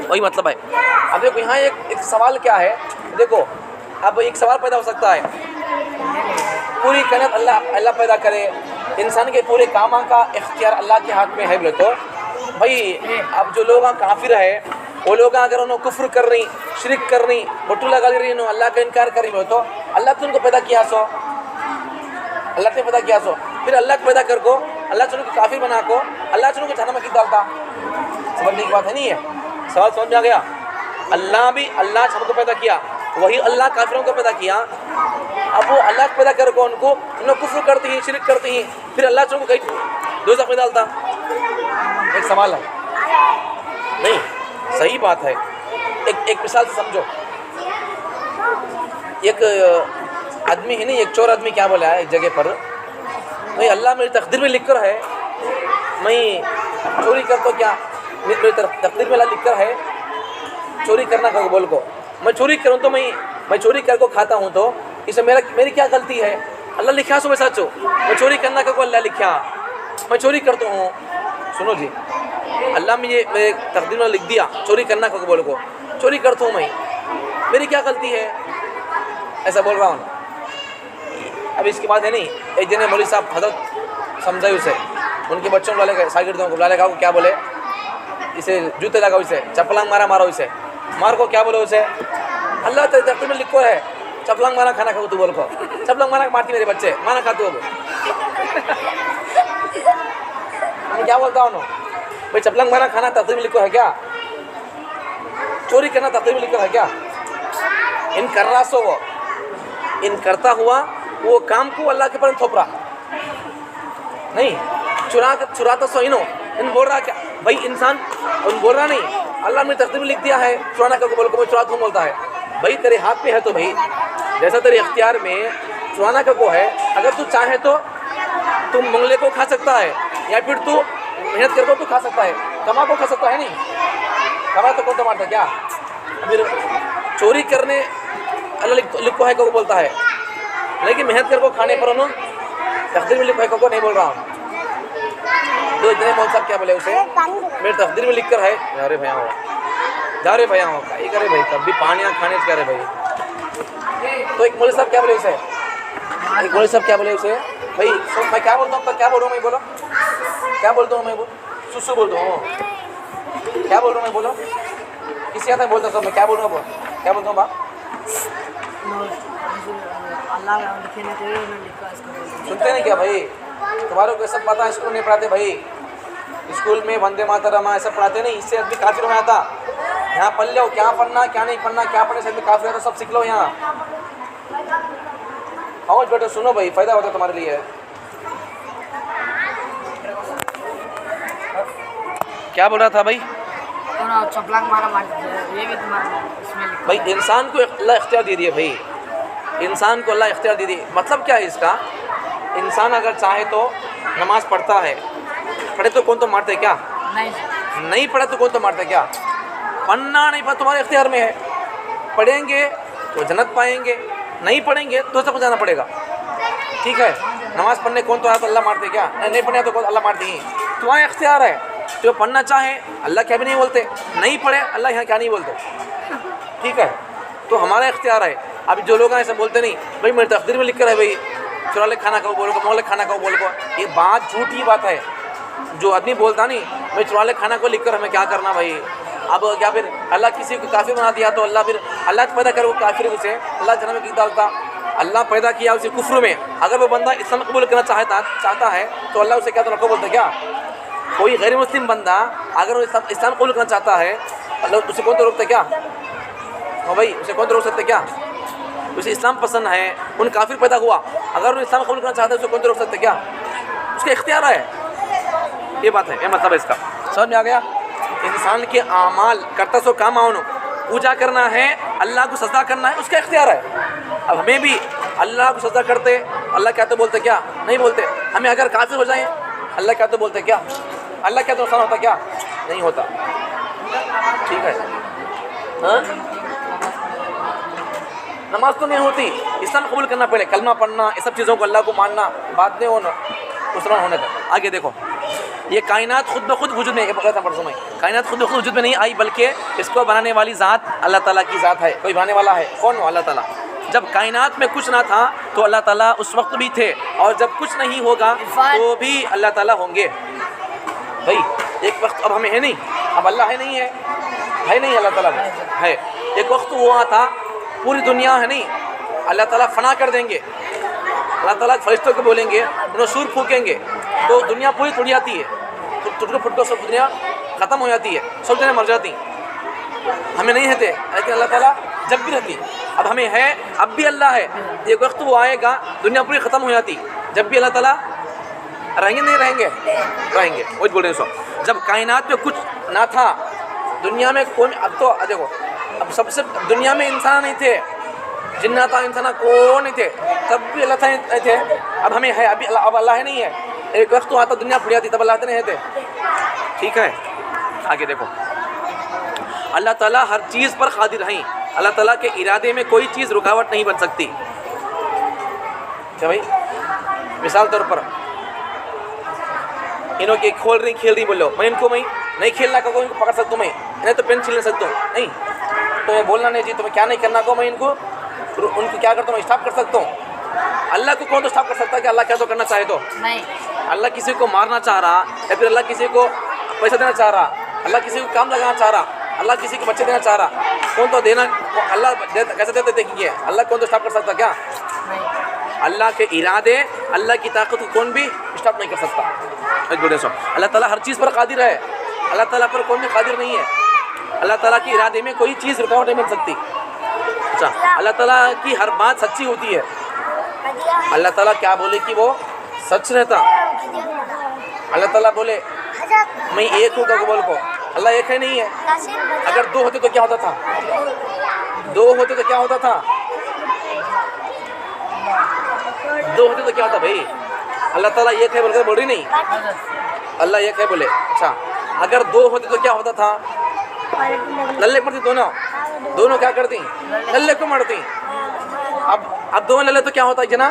वही मतलब है। अब देखो यहाँ एक सवाल क्या है, देखो अब एक सवाल पैदा हो सकता है, पूरी कायनात अल्लाह पैदा करे, इंसान के पूरे काम का इख्तियार अल्लाह के हाथ में है बोले तो भाई, अब जो लोग काफिर है वो लोग अगर उन्होंने कुफ्र कर रही, शिरक कर रही, बटू लगा रही, अल्लाह का इनकार कर रही बोले तो अल्लाह तो उनको पैदा किया सो, अल्लाह ने पैदा किया सो, फिर अल्लाह को पैदा कर को अल्लाह चुनों को काफिर बना को अल्लाह चुनों को जहन्नम में डालता। समझने की बात है नहीं है, सवाल समझ में आ गया। अल्लाह हमको पैदा किया, वही अल्लाह काफिरों को पैदा किया, अब वो अल्लाह को पैदा कर को उनको कुफ्र करती हैं, शिरक करती हैं, फिर अल्लाह चुनों को कहीं दोज़ख में डालता। एक सवाल है नहीं, सही बात है। एक मिसाल से समझो, एक आदमी है नहीं, एक चोर आदमी क्या बोला है एक जगह पर, भाई अल्लाह मेरी तकदीर में लिख कर है मैं चोरी कर तो क्या, मेरी तकदीर में अल्लाह लिख कर है चोरी करना का बोल को, मैं चोरी करूँ तो मैं चोरी कर को खाता हूँ तो इसमें मेरी क्या गलती है, अल्लाह लिखा सो वैसा चो, मैं चोरी करना का को अल्लाह लिखा, मैं चोरी करता हूँ। सुनो जी, अल्लाह मुझे मेरे तकदीर में लिख दिया चोरी करना का बोल को, चोरी करता हूँ मैं, मेरी क्या गलती है, ऐसा बोल रहा हूँ। अब इसके बाद है नहीं, एक दिन मौलवी साहब हजरत समझाई उसे, उनके बच्चों वाले शागिर्दों को बुला को क्या बोले, इसे जूते लगाओ, इसे चपलांग मारो, इसे मार को क्या बोले उसे, अल्लाह तेरे तकदीर में लिखो है चपलांग मारा खाना खाओ, तू बोल को चपलांग मारा मारती मेरे बच्चे, माना खाते हो मैं क्या बोलता हूँ भाई, चपलांग मारा खाना तकदीर में लिखो है क्या, चोरी करना तकदीर में लिखो है क्या, इन कर रहा सो वो इन करता हुआ वो काम को अल्लाह के पर थोप रहा नहीं, चुराता सो इन बोल रहा क्या भाई, इंसान उन बोल रहा नहीं, अल्लाह ने तकदीर में लिख दिया है चुराना का बोल को, मैं चुरा बोलता है भाई, तेरे हाथ में है तो भाई, जैसा तेरे इख्तियार में चुराना का को है, अगर तू चाहे तो तुम मंगले को खा सकता है, या फिर तू मेहनत करके तो खा सकता है, कमा को खा सकता है नहीं, कमा तो कौन तो मारता क्या, फिर चोरी करने अल्लाह लिखो है को बोलता है, लेकिन मेहनत करके खाने पर उन्होंने तकदीर में लिखो है को नहीं बोल रहा हूँ। तो इतने मौत साहब क्या बोले उसे, मेरे तकदीर में लिख कर है, अरे भैया हो जा रहे भैया हो क्या करे भाई, कभी पानी खाने से करे भाई। तो एक मौलवी साहब क्या बोले उसे, एक मौलवी साहब क्या बोले उसे, भाई मैं क्या बोलता हूँ, क्या बोल रहा हूँ मैं, बोलो क्या बोलता हूँ मैं, सुसु बोलता हूँ, क्या बोल रहा हूँ मैं, बोलो किसी आता है बोलता सब, मैं क्या बोल रहा हूँ, क्या बोलता हूँ बा, सुनते नहीं क्या भाई, तुम्हारे को सब पता है, स्कूल नहीं पढ़ाते भाई, स्कूल में वंदे मातरम ऐसा पढ़ाते नहीं, इससे आदमी काफिर में आता, यहाँ पढ़ लो क्या पढ़ना क्या नहीं पढ़ना, क्या पढ़ने से आदमी काफिर आता, सब सीख लो यहाँ। आओ बेटा सुनो भाई, फायदा होता तुम्हारे लिए। क्या बोल रहा था भाई, चपलांग मारा ये भी तुम्हारा इसमें लिखा भाई, इंसान को अल्लाह इख्तियार दे दिए भाई, इंसान को अल्लाह इख्तियार दे दिए। मतलब क्या है इसका, इंसान अगर चाहे तो नमाज पढ़ता है, पढ़े तो कौन तो मारते क्या? नहीं नहीं पढ़े तो कौन तो मारते क्या? पढ़ना नहीं पढ़ा तुम्हारे इख्तियार में है, पढ़ेंगे तो जन्नत पाएंगे, नहीं पढ़ेंगे तो सबको जाना पड़ेगा। ठीक है, नमाज पढ़ने कौन तो आया तो अल्लाह मारते क्या? नहीं पढ़े तो कौन अल्लाह मारते ही, तुम्हारा इख्तियार है। जो पढ़ना चाहे अल्लाह क्या भी नहीं बोलते, नहीं पढ़े अल्लाह यहाँ क्या नहीं बोलते। ठीक है, तो हमारा इख्तियार है। अब जो लोग ऐसे बोलते नहीं भाई मेरे तकदीर में लिख कर है भाई चुरा ले खाना खाओ बोलो, मोले खाना खाओ बोलो, ये बात झूठी बात है। जो आदमी बोलता नहीं भाई चुरा ले खाना को लिख कर हमें क्या करना भाई, अब क्या फिर अल्लाह किसी को काफिर बना दिया तो अल्लाह फिर अल्लाह पैदा करे वो काफिर उसे अल्लाह जन्नत में क्यों डालता? अल्लाह पैदा किया उसे कुफ्र में, अगर वो बंदा इस्लाम कबूल करना चाहता है तो अल्लाह उसे क्या तो रखो बोलता क्या? कोई गैर मुस्लिम बंदा अगर वो इस्लाम कबूल करना चाहता है अल्लाह उसे कौन तो रोकता क्या? हाँ भाई, उसे कौन तो रोक सकते क्या? उसे इस्लाम पसंद है, उन काफिर पैदा हुआ, अगर वो इस्लाम कबूल करना चाहता है उसे कौन तो रोक सकते क्या? उसका इख्तियार है। ये बात है, ये मतलब है इसका। समझ में आ गया? इंसान के आमाल करता सो काम आओ, पूजा करना है, अल्लाह को सजदा करना है, उसका इख्तियार है। अब हमें भी अल्लाह को सजदा करते अल्लाह क्या तो बोलते क्या? नहीं बोलते। हमें अगर काफिर हो जाए अल्लाह क्या तो बोलते क्या? अल्लाह क्या तो नुकसान होता क्या? नहीं होता। ठीक है, हाँ? नमाज तो नहीं होती, इस्लाम कबूल करना पहले, कलमा पढ़ना, ये सब चीज़ों को अल्लाह को मानना, बाद में होना मुसलमान होने का। आगे देखो, ये कायनात खुद ब खुद वजूद में, परसों में कायनात खुद ब खुद वजूद में नहीं आई, बल्कि इसको बनाने वाली ज़ात अल्लाह ताला की ज़ात है। कोई बनाने वाला है, कौन? अल्लाह ताला। जब कायनात में कुछ ना था तो अल्लाह ताला उस वक्त भी थे, और जब कुछ नहीं होगा तो भी अल्लाह ताला होंगे। भाई एक वक्त अब हमें है नहीं, अब अल्लाह है नहीं है नहीं, अल्लाह ताला है। एक वक्त हुआ था पूरी दुनिया है नहीं, अल्लाह ताला फना कर देंगे, अल्लाह ताला फरिश्तों को बोलेंगे उन्हें सूर फूकेंगे तो दुनिया पूरी टूट जाती है, टुटको फुटको सब दुनिया ख़त्म हो जाती है, सब दुनिया मर जाती। हमें नहीं रहते, लेकिन अल्लाह ताला जब भी रहती। अब हमें है, अब भी अल्लाह है, एक वक्त वो आएगा दुनिया पूरी ख़त्म हो जाती, जब भी अल्लाह ताला रहेंगे नहीं रहेंगे। वही बोल रहे हैं सब, जब कायनात में कुछ ना था, दुनिया में कौन, अब तो देखो अब सबसे दुनिया में इंसान नहीं थे, जिन्ना था इंसान कौन नहीं थे, तब भी अल्लाह था थे। अब हमें है, अभी अब अल्लाह है नहीं है, एक वक्त तो आता दुनिया फुट जाती तब अल्लाह नहीं थे। ठीक है, आगे देखो, अल्लाह ताला हर चीज़ पर कादिर हैं, अल्लाह ताला के इरादे में कोई चीज़ रुकावट नहीं बन सकती। क्या भाई, मिसाल तौर पर इन्हों के खोल रही खेल रही, बोलो मैं इनको मैं नहीं खेलना को इनको पकड़ सकता हूँ, मैं इन्हें तो पेन छीन सकता हूँ, नहीं तो मैं बोलना नहीं जी, तो मैं क्या नहीं करना को मैं इनको उनको क्या करता हूँ, स्टॉप कर सकता हूँ। अल्लाह को कौन तो स्टॉप कर सकता है कि अल्लाह क्या तो करना चाहे तो नहीं। अल्लाह किसी को मारना चाह रहा, या फिर अल्लाह किसी को पैसा देना चाह रहा, अल्लाह किसी को काम लगाना चाह रहा, अल्लाह किसी को बच्चे देना चाह रहा, कौन तो देना, अल्लाह कैसे देते देखिए, अल्लाह कौन तो स्टॉप कर सकता क्या? अल्लाह के इरादे, अल्लाह की ताकत को कौन भी स्टॉप नहीं कर सकता। अल्लाह ताला हर चीज़ पर कादिर है, अल्लाह ताला पर कौन भी कादिर नहीं है। अल्लाह ताला के इरादे में कोई चीज़ रुकावट नहीं बन सकती। अच्छा, अल्लाह ताला की हर बात सच्ची होती है, अल्लाह ताला क्या बोले कि वो सच रहता। अल्लाह ताला बोले मैं एक हूँ, तो बोल को अल्लाह एक है नहीं है। अगर दो होते तो क्या होता था? दो होते तो क्या होता था? दो होते तो क्या होता भाई? अल्लाह ताला एक है बोलकर बोल रही नहीं, अल्लाह एक है बोले। अच्छा, अगर दो होते तो क्या होता था? लल्ले पड़ती, दोनों क्या करती? लल्ले को मरती। अब दोनों लल्ले तो क्या होता? जना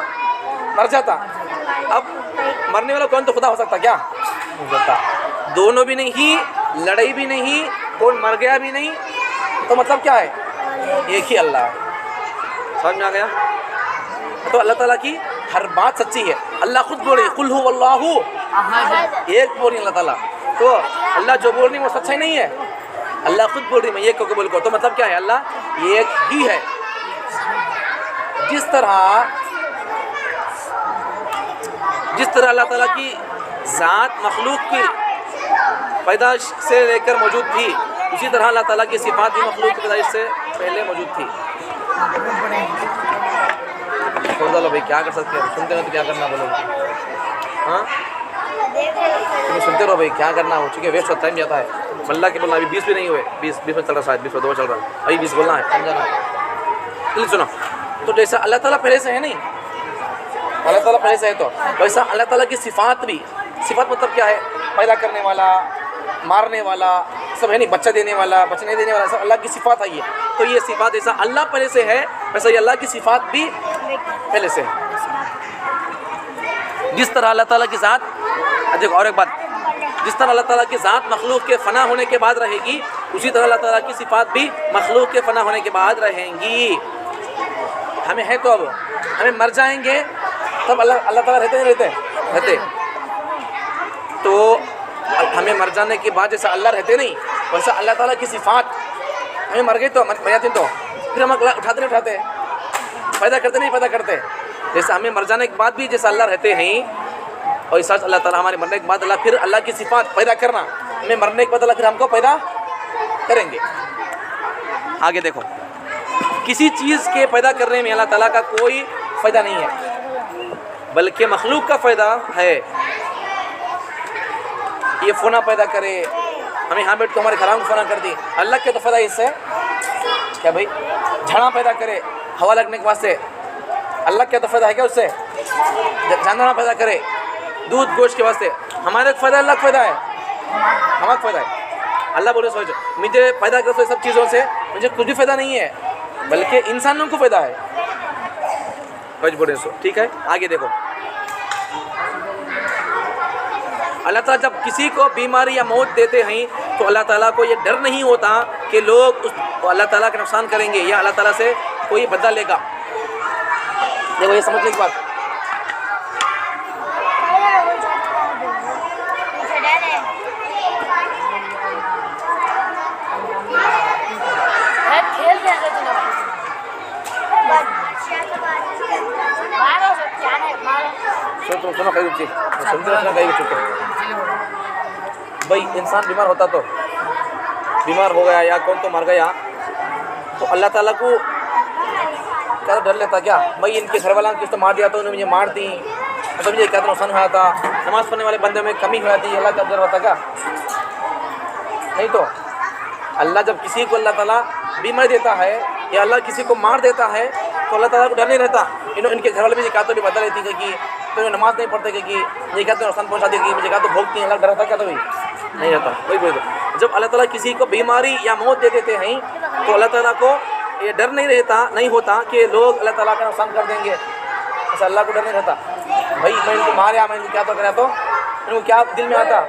मर जाता। अब मरने वाला कौन तो खुदा हो सकता क्या? हो सकता। दोनों भी नहीं, लड़ाई भी नहीं, कौन मर गया भी नहीं, तो मतलब क्या है? एक ही अल्लाह है। समझ में आ गया? तो अल्लाह ताला की हर बात सच्ची है। अल्लाह खुद बोल रही कुल हु अल्लाहु एक बोल रही अल्लाह ताला, तो अल्लाह जो बोल रही वो सच्चाई नहीं है। अल्लाह खुद बोल रही मैं एक को बोल को, तो मतलब क्या है? अल्लाह एक ही है। जिस तरह अल्लाह ताला की ज़ात मखलूक की पैदाइश से लेकर मौजूद थी, उसी तरह अल्लाह ताला की सिफात भी मखलूक की पैदाइश से पहले मौजूद थी। बोलो भाई क्या कर सकते हैं, सुनते हो तो क्या करना, बोलो हाँ तुम्हें सुनते रहो भाई, क्या करना हो चुके वेस्ट टाइम जाता है। मल्ला के बोलना अभी 20 भी नहीं हुए, 20 में चल रहा, शायद 20 में 2 चल रहा, अभी 20 बोलना है, समझाना है। चलिए सुनो, तो जैसा अल्लाह ताला पहले से है नहीं, अल्लाह ताला पहले से है। तो वैसा अल्लाह ताला की सिफ़ात भी, सिफ़ात मतलब क्या है? पैदा करने वाला, मारने वाला सब है नहीं, बच्चा देने वाला, बच्चा नहीं देने वाला, सब अल्लाह की सिफ़ात है ये। तो ये सिफ़ात जैसा अल्लाह पहले से है वैसा ये अल्लाह की सिफ़ात भी पहले से है। जिस तरह अल्लाह ताला की ज़ात, देखो और एक बात, जिस तरह अल्लाह ताला की ज़ात मखलूक के फ़ना होने के बाद रहेगी, उसी तरह अल्लाह ताला की सिफ़ात भी मखलूक के फ़ना होने के बाद रहेंगी। हमें है तो अब हमें मर जाएंगे तब अल्लाह ताला रहते नहीं रहते? तो हमें मर जाने के बाद जैसा अल्लाह रहते नहीं वैसा अल्लाह ताला की सिफ़ात, हमें मर गई तो मर जाते तो फिर हम उठाते नहीं उठाते, पैदा करते नहीं पैदा करते, जैसे हमें मर जाने के बाद भी जैसा अल्लाह रहते हैं और इस अल्लाह ताला हमारे मरने के बाद अल्लाह फिर अल्लाह की सिफ़ात पैदा करना, हमें मरने के बाद अल्लाह फिर हमको पैदा करेंगे। आगे देखो, किसी चीज़ के पैदा करने में अल्लाह ताला का कोई फ़ायदा नहीं है, बल्कि मखलूक का फ़ायदा है। ये फ़ोना पैदा करे, हमें यहाँ बैठ के हमारे घरों को फ़ोना कर दी, अल्लाह के तो फ़ायदा इससे क्या भाई? झाड़ा पैदा करे हवा लगने के वास्ते, अल्लाह क्या तो फ़ायदा है क्या उससे? जानवर पैदा करे दूध गोश्त के वास्ते, हमारे फ़ायदा अल्लाह का फ़ायदा है, हमारा फ़ायदा है। अल्लाह बोले सोचो मुझे पैदा करो सब चीज़ों से मुझे कुछ भी फ़ायदा नहीं है, बल्कि इंसानों को फ़ायदा है। बच बोले सो ठीक है। आगे देखो, अल्लाह ताला जब किसी को बीमारी या मौत देते हैं तो अल्लाह ताला को ये डर नहीं होता कि लोग उस अल्लाह ताला का नुकसान करेंगे या अल्लाह ताला से कोई बदला लेगा। देखो ये समझने की बात, सुनो कहीं रुचिए सुनते रखना कहीं चुके भाई, इंसान बीमार होता तो बीमार हो गया या कौन तो मर गया तो अल्लाह ताला को क्या डर लेता क्या? भाई इनके घर वाला किस तो मार दिया तो उन्होंने मुझे मार दी तो मुझे क्या नुकसान हुआ था, नमाज़ पढ़ने वाले बंदे में कमी हुआ थी, अल्लाह का डर होता क्या? नहीं तो अल्लाह जब किसी को अल्लाह ताला बीमारी देता है या अल्लाह किसी को मार देता है तो अल्लाह ताला को डर नहीं रहता। इनके घर वाले मुझे कहा तो भी बता रहती कि तो नमाज़ नहीं पढ़ते कि ये क्या तो नुकसान पहुँचा देगी, मुझे कहा तो भोगती हैं, अल्लाह डर रहता क्या? तो भी नहीं रहता। वही बोल दो, जब अल्लाह ताला किसी को बीमारी या मौत दे देते हैं तो अल्लाह ताला को ये डर नहीं रहता, नहीं होता कि लोग अल्लाह ताला का नुकसान कर देंगे, ऐसा अल्लाह को डर नहीं रहता। भाई मैं इनको मारा, मैं इनको क्या तो करा तो इनको क्या दिल में आता,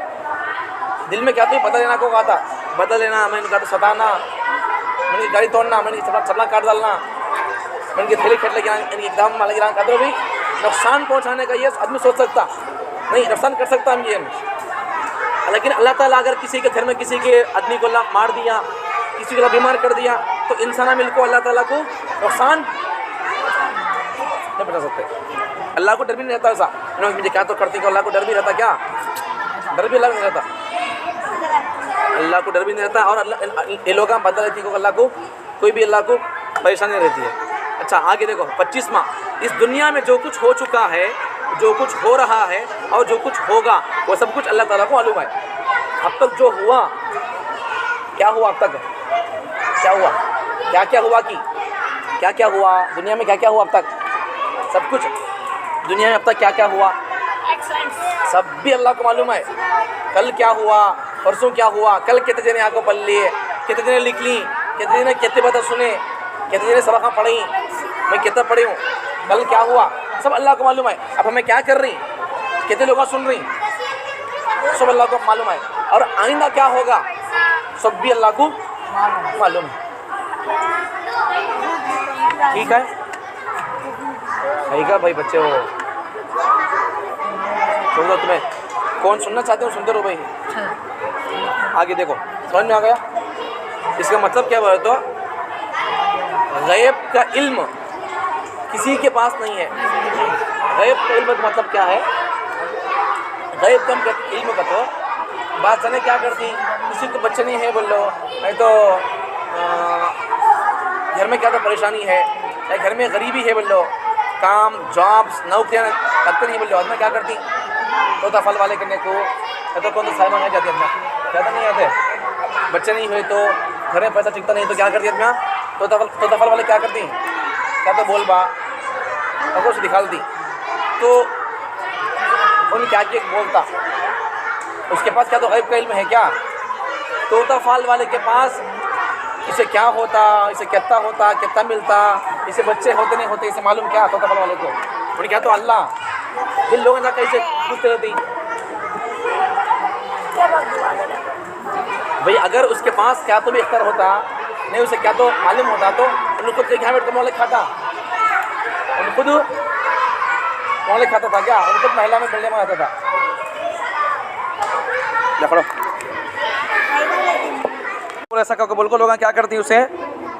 दिल में क्या तो बदल लेना को आता, बदल लेना, मैं इनका तो सताना, मैंने गाड़ी तोड़ना, मैंने चपला काट डालना, मैंने इनकी थैली खेट लेके इनकी एकदम माला गिरा का, तो भाई नुकसान पहुंचाने का ये आदमी सोच सकता नहीं, नुकसान कर सकता हम ये। लेकिन अल्लाह ताला अगर किसी के घर में किसी के आदमी को अल्लाह मार दिया, किसी को बीमार कर दिया तो इंसान मिलकर अल्लाह ताला को नुकसान नहीं पहुंचा सकते। अल्लाह को डर भी नहीं रहता ऐसा, मुझे क्या तो करती, अल्लाह को डर भी रहता क्या? डर भी अल्लाह नहीं रहता, अल्लाह को डर भी नहीं रहता। और अल्लाह ये लोग बदल रहती है अल्लाह को, कोई भी अल्लाह को परेशानी रहती है। अच्छा आगे देखो 25वां, इस दुनिया में जो कुछ हो चुका है, जो कुछ हो रहा है और जो कुछ होगा वो सब कुछ अल्लाह ताला को मालूम है। अब तक जो हुआ, क्या हुआ अब तक, क्या हुआ, क्या क्या हुआ कि क्या क्या हुआ दुनिया में, क्या क्या हुआ अब तक, सब कुछ दुनिया में अब तक क्या क्या हुआ सब भी अल्लाह को मालूम है। कल क्या हुआ, परसों क्या हुआ, कल कितने जने आँखों पल लिए, कितने जने लिख ली, कितने जने कितने बातें सुने, कितने जने सबक पढ़ी, मैं कितना पढ़ी हूँ, कल क्या हुआ सब अल्लाह को मालूम है। अब हमें क्या कर रही, कितने लोग सुन रही, सब अल्लाह को मालूम है। और आइंदा क्या होगा सब भी अल्लाह को मालूम है। ठीक है, सही कहा भाई बच्चे हो, सुन लो, तुम्हें कौन सुनना चाहते हो सुनते रहो भाई। आगे देखो समझ में आ गया, इसका मतलब क्या बोले तो गैब का इल्म किसी के पास नहीं है। गैब का इल्म का मतलब क्या है, गैब का इल्म का तो बात जाने क्या करती, किसी को बच्चे नहीं है बोल लो, नहीं तो घर में क्या तो परेशानी है, या घर में गरीबी है बोल लो, काम जॉब्स नौकरियाँ लगते नहीं बोल लो, आदमी क्या करती तोता फल वाले करने को, या तो कौन तो साइमा नहीं जाती अपना, ज़्यादा नहीं आते, बच्चे नहीं हुए तो घर में पैसा टिकता नहीं तो क्या करती अपना तोता फल वाले क्या करती, क्या तो बोल बा कुछ दिखा दी, तो उन क्या कि बोलता, उसके पास क्या तो गैब का इल्म है क्या? तोता फाल वाले के पास इसे क्या होता, इसे कितना होता, कितना मिलता, इसे बच्चे होते नहीं होते, इसे मालूम क्या तोता फाल वाले को? उन्हें क्या तो अल्लाह। इन लोगों ने कैसे पूछते रहती भाई, अगर उसके पास क्या तो भी इख्तियार होता नहीं, उसे क्या तो मालूम होता तो उन्हें खुद क्या बैठ कर मोहल्ले खाता, उन्हें खुद मोहल्ले खाता था क्या? उन्हें खुद महिला में बिल्डिंग में आता था। पढ़ो। और ऐसा करके बोल को लोग क्या करती हैं, उसे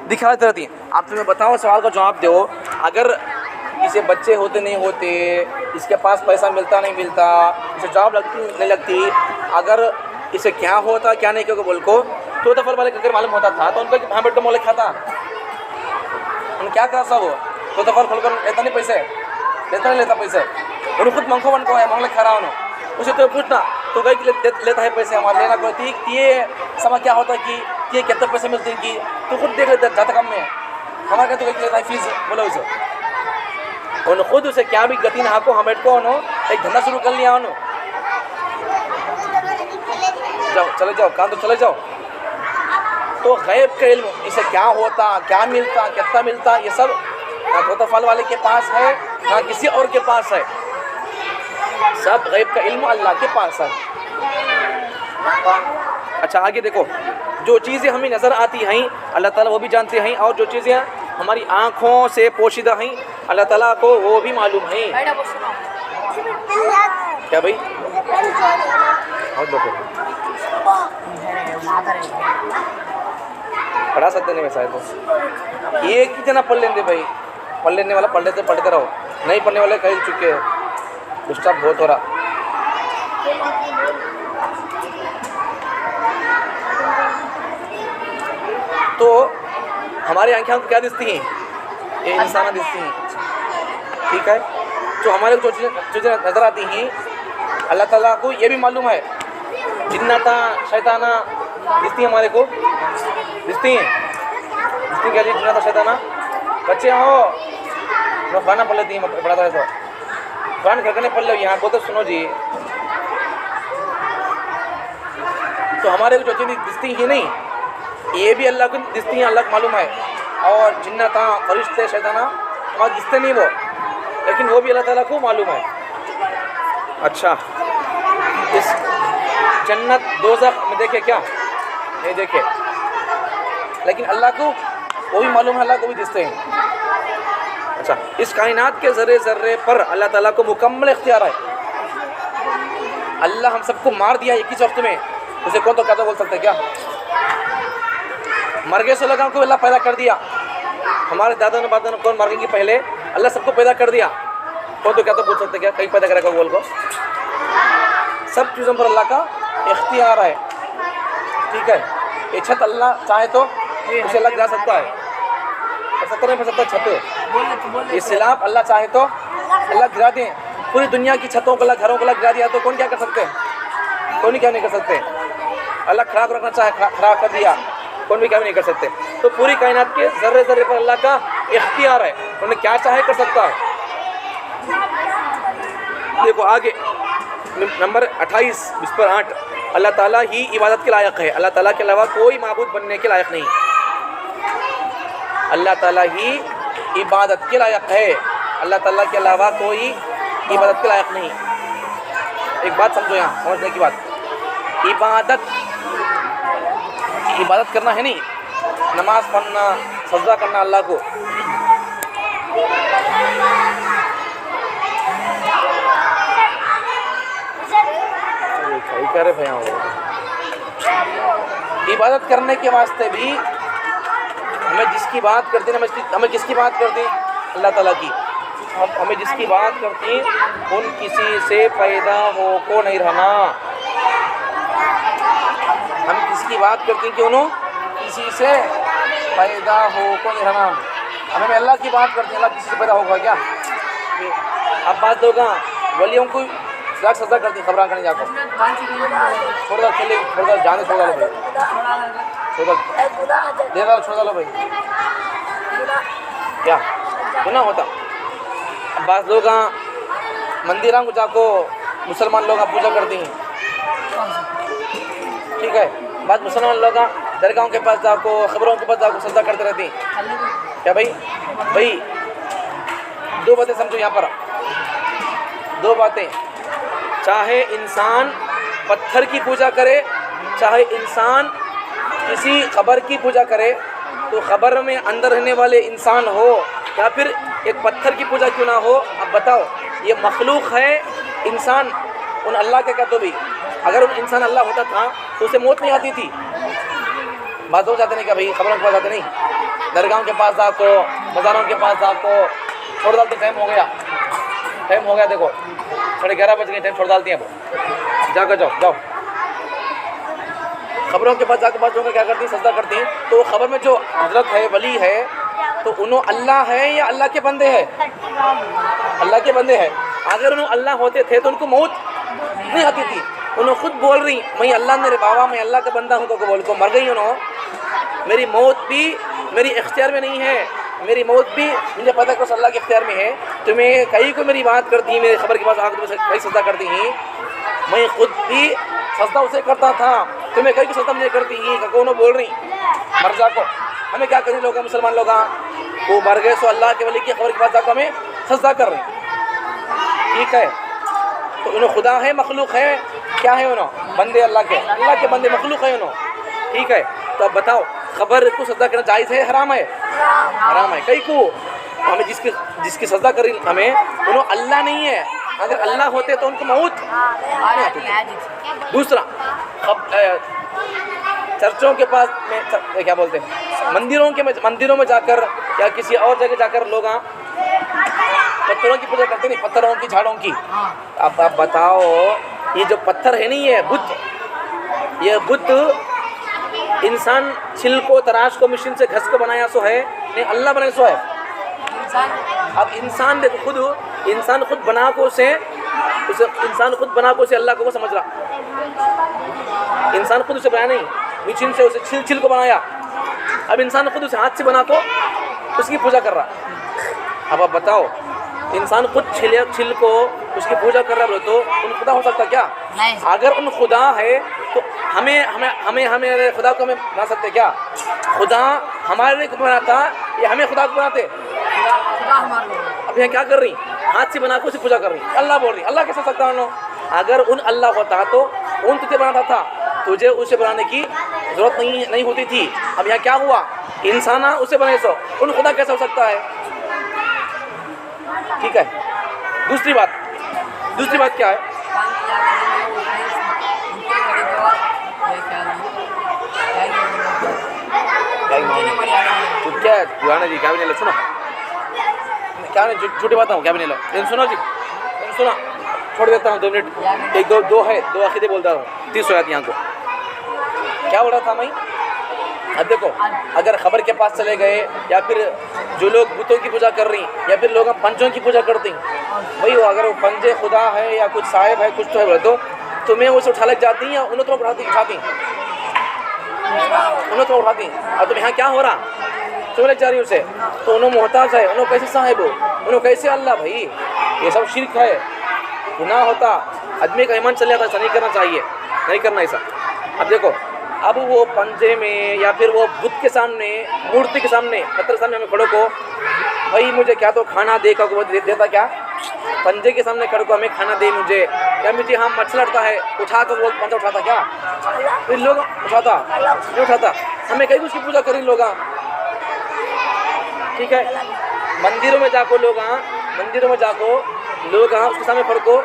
दिखाते रहती हैं। आप तुम्हें बताओ, सवाल का जवाब दो, अगर इसे बच्चे होते नहीं होते, इसके पास पैसा मिलता नहीं मिलता, इसे जॉब लगती नहीं लगती, अगर इसे क्या होता क्या नहीं क्योंकि बोल को तो फल वाले अगर मालूम होता था तो उनका वहाँ बैठ कर मोले खाता, उन्हें क्या कहा सब तो फल खोलकर लेता नहीं पैसे, लेता नहीं लेता पैसे, उन्हें खुद मंखो बन को है मोहल्ले खा रहा उन्होंने, उसे तो पूछना तो गई लेता है पैसे हमारे लेना कोई ये समय क्या होता है कि ये कितने पैसे मिलते हैं कि तो खुद देख लेते जाता कम में हमारे क्या तो गई लेता है फीस बोलो उसे, उन्होंने खुद उसे क्या भी गति ना को हम बैठ को उन्होंने एक धंधा शुरू कर लिया उन्होंने, जाओ चले जाओ काम तो चले जाओ। तो गैब का इल्म, इसे क्या होता, क्या मिलता, कितना मिलता, ये सब ना तोता फल वाले के पास है ना किसी और के पास है, सब गैब का इल्म अल्लाह के पास है। अच्छा आगे देखो, जो चीज़ें हमें नज़र आती हैं अल्लाह ताला वो भी जानते हैं, और जो चीज़ें हमारी आँखों से पोशीदा हैं अल्लाह ताला को वो भी मालूम है। क्या भाई पढ़ा सकते नहीं वैसा है तो एक ही जना पढ़ लेंगे भाई, पढ़ लेने वाला पढ़ते रहो, नहीं पढ़ने वाले कह चुके हैं, डिस्टर्ब बहुत हो रहा। तो हमारी आंखें क्या दिखती हैं, ये इंसान दिखती हैं, ठीक है। जो हमारे को जो चीज़ें नज़र आती हैं अल्लाह ताला को ये भी मालूम है, जिन्नाता शैताना दिखती हैं हमारे को, दिखती हैं क्या जी जिन्नाता शैताना? बच्चे हो मैं खाना पढ़ लेती हैं, पढ़ाता है तो कुरान घर नहीं पढ़ लो, यहाँ बोलते सुनो जी। तो हमारे को जो चीज़ दिखती ही नहीं ये भी अल्लाह को दिखती हैं, अल्लाह को मालूम है, और जिन्नाता फरिश्ते शैताना हमारे दिखते नहीं वो, लेकिन वो भी अल्लाह ताला को मालूम है। अच्छा इस जन्नत दोज़ख में देखे क्या, ये देखे, लेकिन अल्लाह को वो भी मालूम है, अल्लाह को भी दिखते हैं। अच्छा इस कायनात के ज़र्रे ज़र्रे पर अल्लाह ताला को मुकम्मल इख्तियार है। अल्लाह हम सबको मार दिया एक ही वक्त में, उसे कौन तो क्या तो बोल सकते क्या? मर गए सो लगा को अल्लाह पैदा कर दिया, हमारे दादा ने बादा ने कौन मरेंगे पहले, अल्लाह सबको पैदा कर दिया, कौन तो क्या तो बोल सकते क्या? कहीं पैदा करेगा बोल को, सब चीज़ों पर अल्लाह का इख्तियार है, ठीक है। ये छत अल्लाह चाहे तो उसे अल्लाह गिरा सकता है, सकता नहीं सकता छत, ये सिलाब अल्लाह चाहे तो अल्लाह गिरा दें, पूरी दुनिया की छतों को घरों को गिरा दिया तो कौन क्या कर सकते हैं? कौन क्या नहीं कर सकते। अल्लाह खड़ा रखना चाहे खड़ा कर दिया, कौन भी क्या भी नहीं कर सकते। तो पूरी कायनात के ज़र्रे ज़र्रे पर अल्लाह का इख्तियार है, उन्हें क्या चाहे कर सकता है। देखो आगे नंबर 28 इस पर 8, अल्लाह ताला ही इबादत के लायक है, अल्लाह ताला के अलावा कोई माबूद बनने के लायक नहीं, अल्लाह ताला ही इबादत के लायक है, अल्लाह ताला के अलावा कोई इबादत के लायक नहीं। एक बात समझो यहाँ, समझने की बात, इबादत करना है नहीं, नमाज पढ़ना सजदा करना अल्लाह को, करे भैया इबादत करने के वास्ते भी हमें जिसकी बात करते हैं, हमें किसकी बात करते हैं? अल्लाह ताला की। हमें जिसकी बात करते हैं उन किसी से पैदा हो को नहीं रहना, हम किसकी बात करते हैं कि उन्होंने किसी से पैदा हो को नहीं रहना, हमें अल्लाह की बात करते हैं, अल्लाह किसी से पैदा होगा क्या? अब बात होगा वलियों को सजा करती खबरान करने जाकर छोड़ दो, चले छोड़ दो, जाने छोड़ डालो भाई, छोड़ दो, दे दो, छोड़ डालो भाई, क्या गुनाह होता। अब बात लोग मंदिरों को जाको मुसलमान लोग पूजा करती हैं, ठीक है। बाद मुसलमान लोग दरगाहों के पास जाको, खबरों के पास जाको सजदा करते रहती हैं। क्या भाई? भाई दो बातें समझो यहाँ पर, दो बातें। चाहे इंसान पत्थर की पूजा करे, चाहे इंसान किसी खबर की पूजा करे, तो खबर में अंदर रहने वाले इंसान हो या फिर एक पत्थर की पूजा क्यों ना हो, अब बताओ ये मखलूक है इंसान उन अल्लाह के, क्या तो भी अगर उन इंसान अल्लाह होता था तो उसे मौत नहीं आती थी। बात हो जाते नहीं क्या भाई? खबरों के पास जाते नहीं, दरगाहों के पास जाको, बाज़ारों के पास जाको, छोड़ डालते। टाइम हो गया, टाइम हो गया, देखो 11:30 बज गए, टाइम छोड़ डालती हैं। अब जाकर जाओ जाओ। खबरों के पास जाकर बात होकर क्या करती हैं? सजदा करती हैं। तो खबर में जो हजरत है, वली है, तो उन्होंने अल्लाह है या अल्लाह के बंदे हैं? अल्लाह के बंदे हैं। अगर उन्होंने अल्लाह होते थे तो उनको मौत नहीं आती थी। उन्होंने खुद बोल रही, मैं अल्लाह मेरे बाबा, मैं अल्लाह का बंदा हूँ को बोल को मर गई उन्होंने। मेरी मौत भी मेरी इख्तियार में नहीं है, मेरी मौत भी मुझे पता है अल्लाह के इख्तियार में है। तुम्हें कहीं को मेरी बात करती है, मेरे खबर के पास आकर तुम्हें कहीं सजदा करती हैं, मैं खुद भी सजदा उसे करता था, तुम्हें कहीं को सजदा मुझे करती ही। कौन बोल रही मर जा को, हमें क्या करें लोग मुसलमान लोग, वो मर गए सो अल्लाह के वली की खबर के पास जाकर हमें सजदा कर रहे, ठीक है। तो उन्होंने खुदा है, मखलूक है, क्या है? उन्होंने बंदे अल्लाह के बंदे, मखलूक है उन्होंने, ठीक है। तो अब बताओ खबर को सजदा करना जायज़ है, हराम है? हराम है। कई को हमें जिसकी सजदा करी हमें, उन्होंने अल्लाह नहीं है। अगर अल्लाह होते तो उनको मौत नहीं आती थी। दूसरा, चर्चों के पास में क्या बोलते हैं, मंदिरों में जाकर या किसी और जगह जाकर लोग पत्थरों की पूजा करते नहीं, पत्थरों की, झाड़ों की। अब आप बताओ ये जो पत्थर है नहीं, ये बुत, ये बुत इंसान छिल को, तराश को, मशीन से घस को बनाया सो है, नहीं अल्लाह बनाया सो है। अब इंसान देखो खुद, इंसान खुद बना को से अल्लाह को समझ रहा, इंसान खुद उसे बनाया नहीं, मशीन से उसे छिल को बनाया। अब इंसान खुद उसे हाथ से बना को उसकी पूजा कर रहा। अब आप बताओ इंसान खुद छिल को उसकी पूजा कर रहा है तो उन खुदा हो सकता क्या? अगर उन खुदा है तो हमें खुदा को हमें बना सकते क्या? खुदा हमारे को बनाता या हमें खुदा को बनाते? अब यहाँ क्या कर रही, हाथ से बना के उसे पूजा कर रही, अल्लाह बोल रही, अल्लाह कैसे सकता है? अगर उन अल्लाह होता तो उन तुझे बनाता था, तुझे उसे बनाने की जरूरत नहीं होती थी। अब यहाँ क्या हुआ, इंसान उसे बने सो उन खुदा कैसे हो सकता है? ठीक है। दूसरी बात क्या है? क्या है जी, क्या भी नहीं लो, सुनो क्या नहीं झूठी बात हूँ, क्या भी नहीं लो, सुनो जी, सुनो, छोड़ देता हूँ 2 मिनट। एक दो अकीदे बोलता हूँ, 30 हो जाती यहाँ को। क्या बोल रहा था मैं? अब देखो अगर खबर के पास चले गए या फिर जो लोग बुतों की पूजा कर रही या फिर लोग पंजों की पूजा करती, वही वो अगर वो पंजे खुदा है या कुछ साहिब है, कुछ तो है बोले तो तुम्हें वो उठा लग जाती हैं, उन्हें तो उठाती और तुम यहाँ क्या हो रहा, तुम्हें लग जा रही उसे, तो उन्होंने मोहताज है, उन्होंने कैसे साहिब हो, उन्होंने कैसे अल्लाह? भाई ये सब शिर्क है, गुनाह होता, आदमी का ईमान चल जाता, ऐसा नहीं करना चाहिए, नहीं करना ऐसा। अब देखो अब वो पंजे में या फिर वो बुत के सामने, मूर्ति के सामने, पत्थर के सामने हमें खड़ो को, भाई मुझे क्या तो खाना देगा को देता क्या? पंजे के सामने खड़ो को हमें खाना दे मुझे, या मुझे हाँ मच्छर लड़ता है उठा कर वो पंजा उठाता क्या? फिर लोग उठाता नहीं उठाता, हमें कहीं उसकी पूजा करें लोग, ठीक है। मंदिरों में जाको लोग उसके सामने खड़ो को,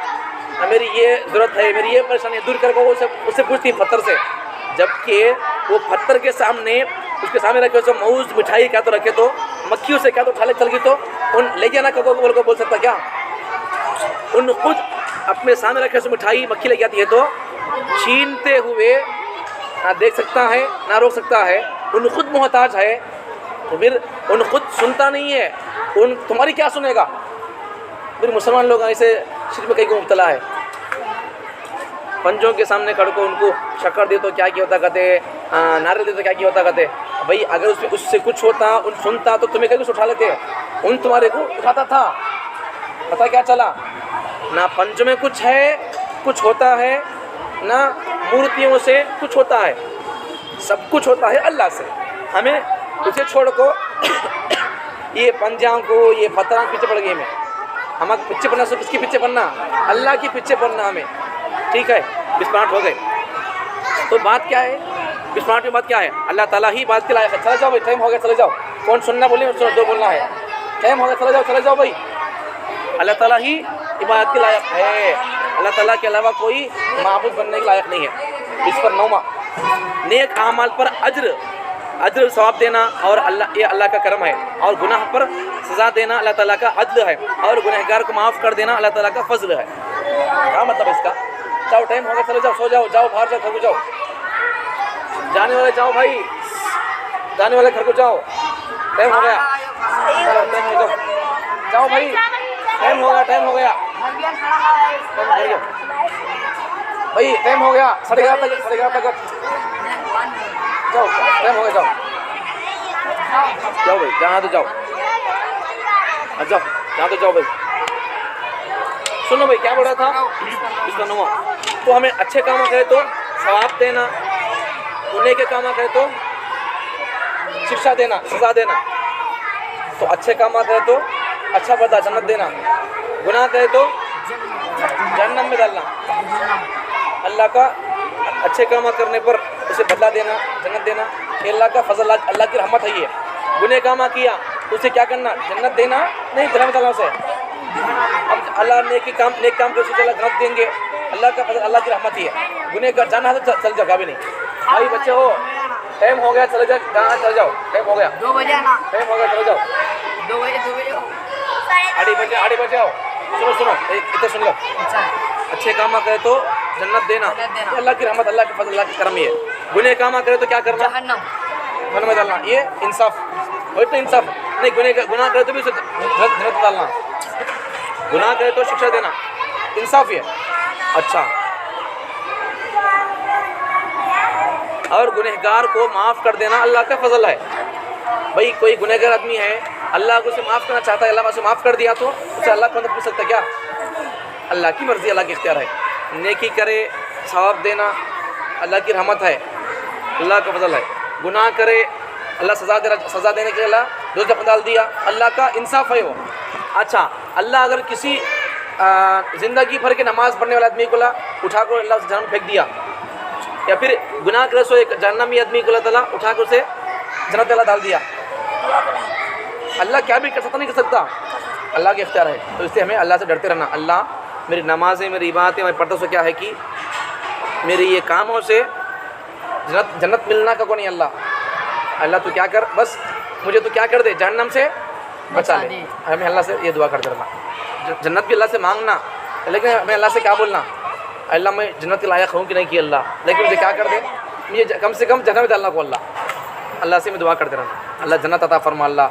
मेरी ये ज़रूरत है, मेरी ये परेशानी दूर कर को उससे पूछती पत्थर से, जबकि वो पत्थर के सामने उसके सामने रखे तो मऊज मिठाई क्या तो रखे तो मक्खी उसे क्या तो उठा ले चल गई, तो उन ले जाना को बोल सकता क्या? उन खुद अपने सामने रखे तो मिठाई मक्खी ले जाती है तो छीनते हुए ना देख सकता है ना रोक सकता है, उन खुद मोहताज है, तो फिर उन खुद सुनता नहीं है, उन तुम्हारी क्या सुनेगा? फिर मुसलमान लोग ऐसे शिर्क में कहीं को मुब्तला है, पंजों के सामने खड़ को उनको शक्कर दे तो क्या किया होता कहते, नारे दे तो क्या किया होता कहते। भाई अगर उससे कुछ होता, उन सुनता तो तुम्हें कहीं कुछ उठा लेते, उन तुम्हारे को उठाता था, पता क्या चला? ना पंच में कुछ है, कुछ होता है, ना मूर्तियों से कुछ होता है, सब कुछ होता है अल्लाह से। हमें उसे छोड़ को ये पंजां को, ये पत्थर पीछे पड़ गए में, हमें पीछे पड़ना, सिर्फ किसके पीछे पड़ना, अल्लाह के पीछे पड़ना हमें। ठीक है, 20 मिनट हो गए। तो बात क्या है, 20 मिनट की बात क्या है, अल्लाह ताला ही बात के लायक है। चले जाओ भाई, टाइम हो गया, चले जाओ। कौन सुनना बोले, सुनो, दो बोलना है, टाइम हो गया, चले जाओ, चले जाओ भाई। अल्लाह ताला ही इबादत के लायक है, अल्लाह ताला के अलावा कोई माबूद बनने के लायक नहीं है। इस पर 9वां, नेक अमाल पर अज्र सवाब देना और अल्लाह, ये अल्लाह का करम है। और गुनाह पर सज़ा देना अल्लाह ताला का अदल है। और गुनहगार को माफ़ कर देना अल्लाह ताला का फजल है। क्या मतलब इसका? जाओ, टाइम हो गया, चले जाओ, सो जाओ, जाओ बाहर जाओ, घर को जाओ, जाने वाले जाओ भाई, जाने वाले घर को जाओ, टाइम हो गया, टाइम हो जाओ, जाओ भाई, टाइम हो गया, टाइम हो गया भाई, टाइम हो गया, 11:30 तक जाओ, टाइम हो गया, जाओ जाओ भाई, जाना तो जाओ, जाओ जहाँ तो जाओ भाई। सुनो भाई, क्या बोल रहा था, इसका 9वां, तो हमें अच्छे काम करे तो सवाब देना, गुनाह के काम करे तो शिक्षा देना, सज़ा देना। तो अच्छे काम करे तो अच्छा बदला, जन्नत देना, गुनाह करे तो जहन्नम में डालना। अल्लाह का अच्छे काम करने पर उसे बदला देना, जन्नत देना, ये अल्लाह का फजल, अल्लाह की रहमत है। ये गुनाह काम किया तो उसे क्या करना, जन्नत देना नहीं, जहन्नम में डालना उसे। अब अल्लाह नेक काम कर उसे जन्नत देंगे, अल्लाह का फजल, अल्लाह की रहमत ही है। गुनाह का जाना है तो चल जाओ, कभी नहीं भाई। बच्चे हो, टाइम हो गया, चले जाओ, कहाँ चले जाओ, टाइम हो गया, 2 बजे ना, टाइम हो गया, चले जाओ, 2 बजे 8 बजे आओ। सुनो, इतना सुन लो, अच्छे काम करे तो जन्नत देना, तो अल्लाह की रहमत, अल्लाह के फजल, अल्लाह के करम ही है। गुनाह काम करे तो क्या करना, जहन्नम में डालना। ये इंसाफ, वही तो इंसाफ नहीं। गुनाह करे तो भी उसे जन्नत डालना, गुनाह करे तो शिक्षा देना, इंसाफ ही है। अच्छा, और गुनहगार को माफ़ कर देना अल्लाह का फजल है। भाई कोई गुनहगार आदमी है, अल्लाह को उसे माफ़ करना चाहता है, अल्लाह उसे माफ़ कर दिया तो उसे अल्लाह को पूछ सकता है क्या? अल्लाह की मर्ज़ी, अल्लाह की इख्तियार है। नेकी करे, सवाब देना अल्लाह की रहमत है, अल्लाह का फजल है। गुनाह करे, अल्लाह सज़ा देने के लिए अल्लाह दोज़ख में डाल दिया, अल्लाह का इंसाफ है वो। अच्छा, अल्लाह अगर किसी ज़िंदगी भर के नमाज़ पढ़ने वाले आदमी को उठा कर अल्लाह उसे जहन्नम फेंक दिया, या फिर गुनाह करे सो एक जहन्नमी आदमी को अल्लाह ताला उठा कर उसे जन्नत अल्लाह डाल दिया, अल्लाह क्या भी कर सकता, नहीं कर सकता, अल्लाह के इख्तियार है। तो इससे हमें अल्लाह से डरते रहना। अल्लाह, मेरी नमाज़ें, मेरी इबादतें मैं पढ़ता हूँ, क्या है कि मेरे ये कामों से जन्नत मिलना का कोई नहीं। अल्लाह तू क्या कर, बस मुझे तो क्या कर दे, जहन्नम से बचा ले। हमें अल्लाह से ये दुआ करते रहना, जन्नत भी अल्लाह से मांगना, लेकिन हमें अल्लाह से क्या बोलना, अल्लाह मैं जन्नत के लायक हूँ कि नहीं कि अल्लाह, लेकिन मुझे क्या कर दे, मुझे कम से कम जन्नत में डालना को अल्लाह से मैं दुआ करते रहना, अल्लाह जन्नत अता फरमा। अल्लाह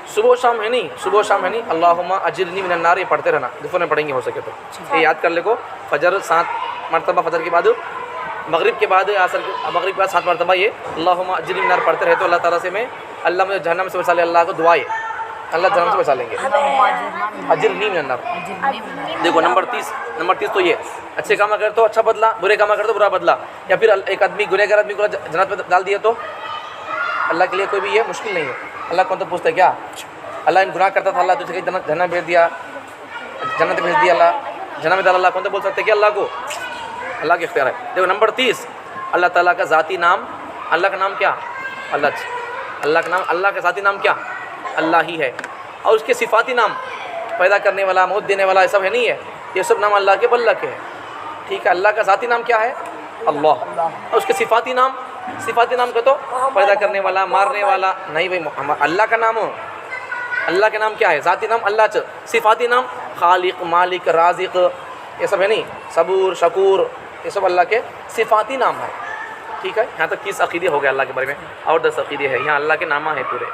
सुबह शाम है नहीं, सुबह शाम है नहीं, अल्लाहुम्मा अजिरनी मिनन नार, ये पढ़ते रहना, दुफर में पढ़ेंगे हो सके तो, ये याद कर ले को। फजर 7 मरतबा, फजर के बाद, मगरिब के बाद, असर के मगरिब के बाद 7 मरतबा ये अल्लाहुम्मा अजिरनी मिनन नार पढ़ते रहे तो अल्लाह ताला से मैं, अल्लाह मुझे जहन्नम से बचा ले, अल्लाह को दुआ है, अल्लाह जहन्नम से बचा लेंगे। अजिरनी मिनन नार। देखो नंबर 30 तो ये, अच्छे काम करे तो अच्छा बदला, बुरे काम करे तो बुरा बदला। या फिर एक आदमी गुनहगार आदमी को जन्नत में डाल दिया तो अल्लाह के लिए कोई भी ये मुश्किल नहीं है। अल्लाह कौन तो पूछता है क्या, अल्लाह इन गुनाह करता था, अल्लाह तुझे जन्नत भेज दिया, जन्नत भेज दिया, अल्लाह जन्नत में डाला, अल्लाह कौन तो बोल सकते कि अल्लाह को, अल्लाह के इख्तियार है। देखो नंबर 30, अल्लाह ताला का ज़ाती नाम, अल्लाह का नाम क्या, अल्लाह का नाम, अल्लाह का ज़ाती नाम क्या, अल्लाह ही है। और उसके सिफाती नाम, पैदा करने वाला, मौत देने वाला, ये सब है नहीं है, ये सब नाम अल्लाह के बल्ला के है। ठीक है, अल्लाह का ज़ाती नाम क्या है, अल्लाह। और उसके सिफाती नाम का तो पैदा करने वाला, मारने वाला नहीं भाई, अल्लाह का नाम, अल्लाह का नाम क्या है, ज़ाती नाम अल्लाह, सिफाती नाम खालिक, मालिक, राज़िक, ये सब है नहीं, सबूर, शकूर, ये सब अल्लाह के सिफाती नाम है। ठीक है, यहाँ तक 30 अक़ीदे हो गए अल्लाह के बारे में, और 10 अक़ीदे हैं, यहाँ अल्लाह के नामा है पूरे।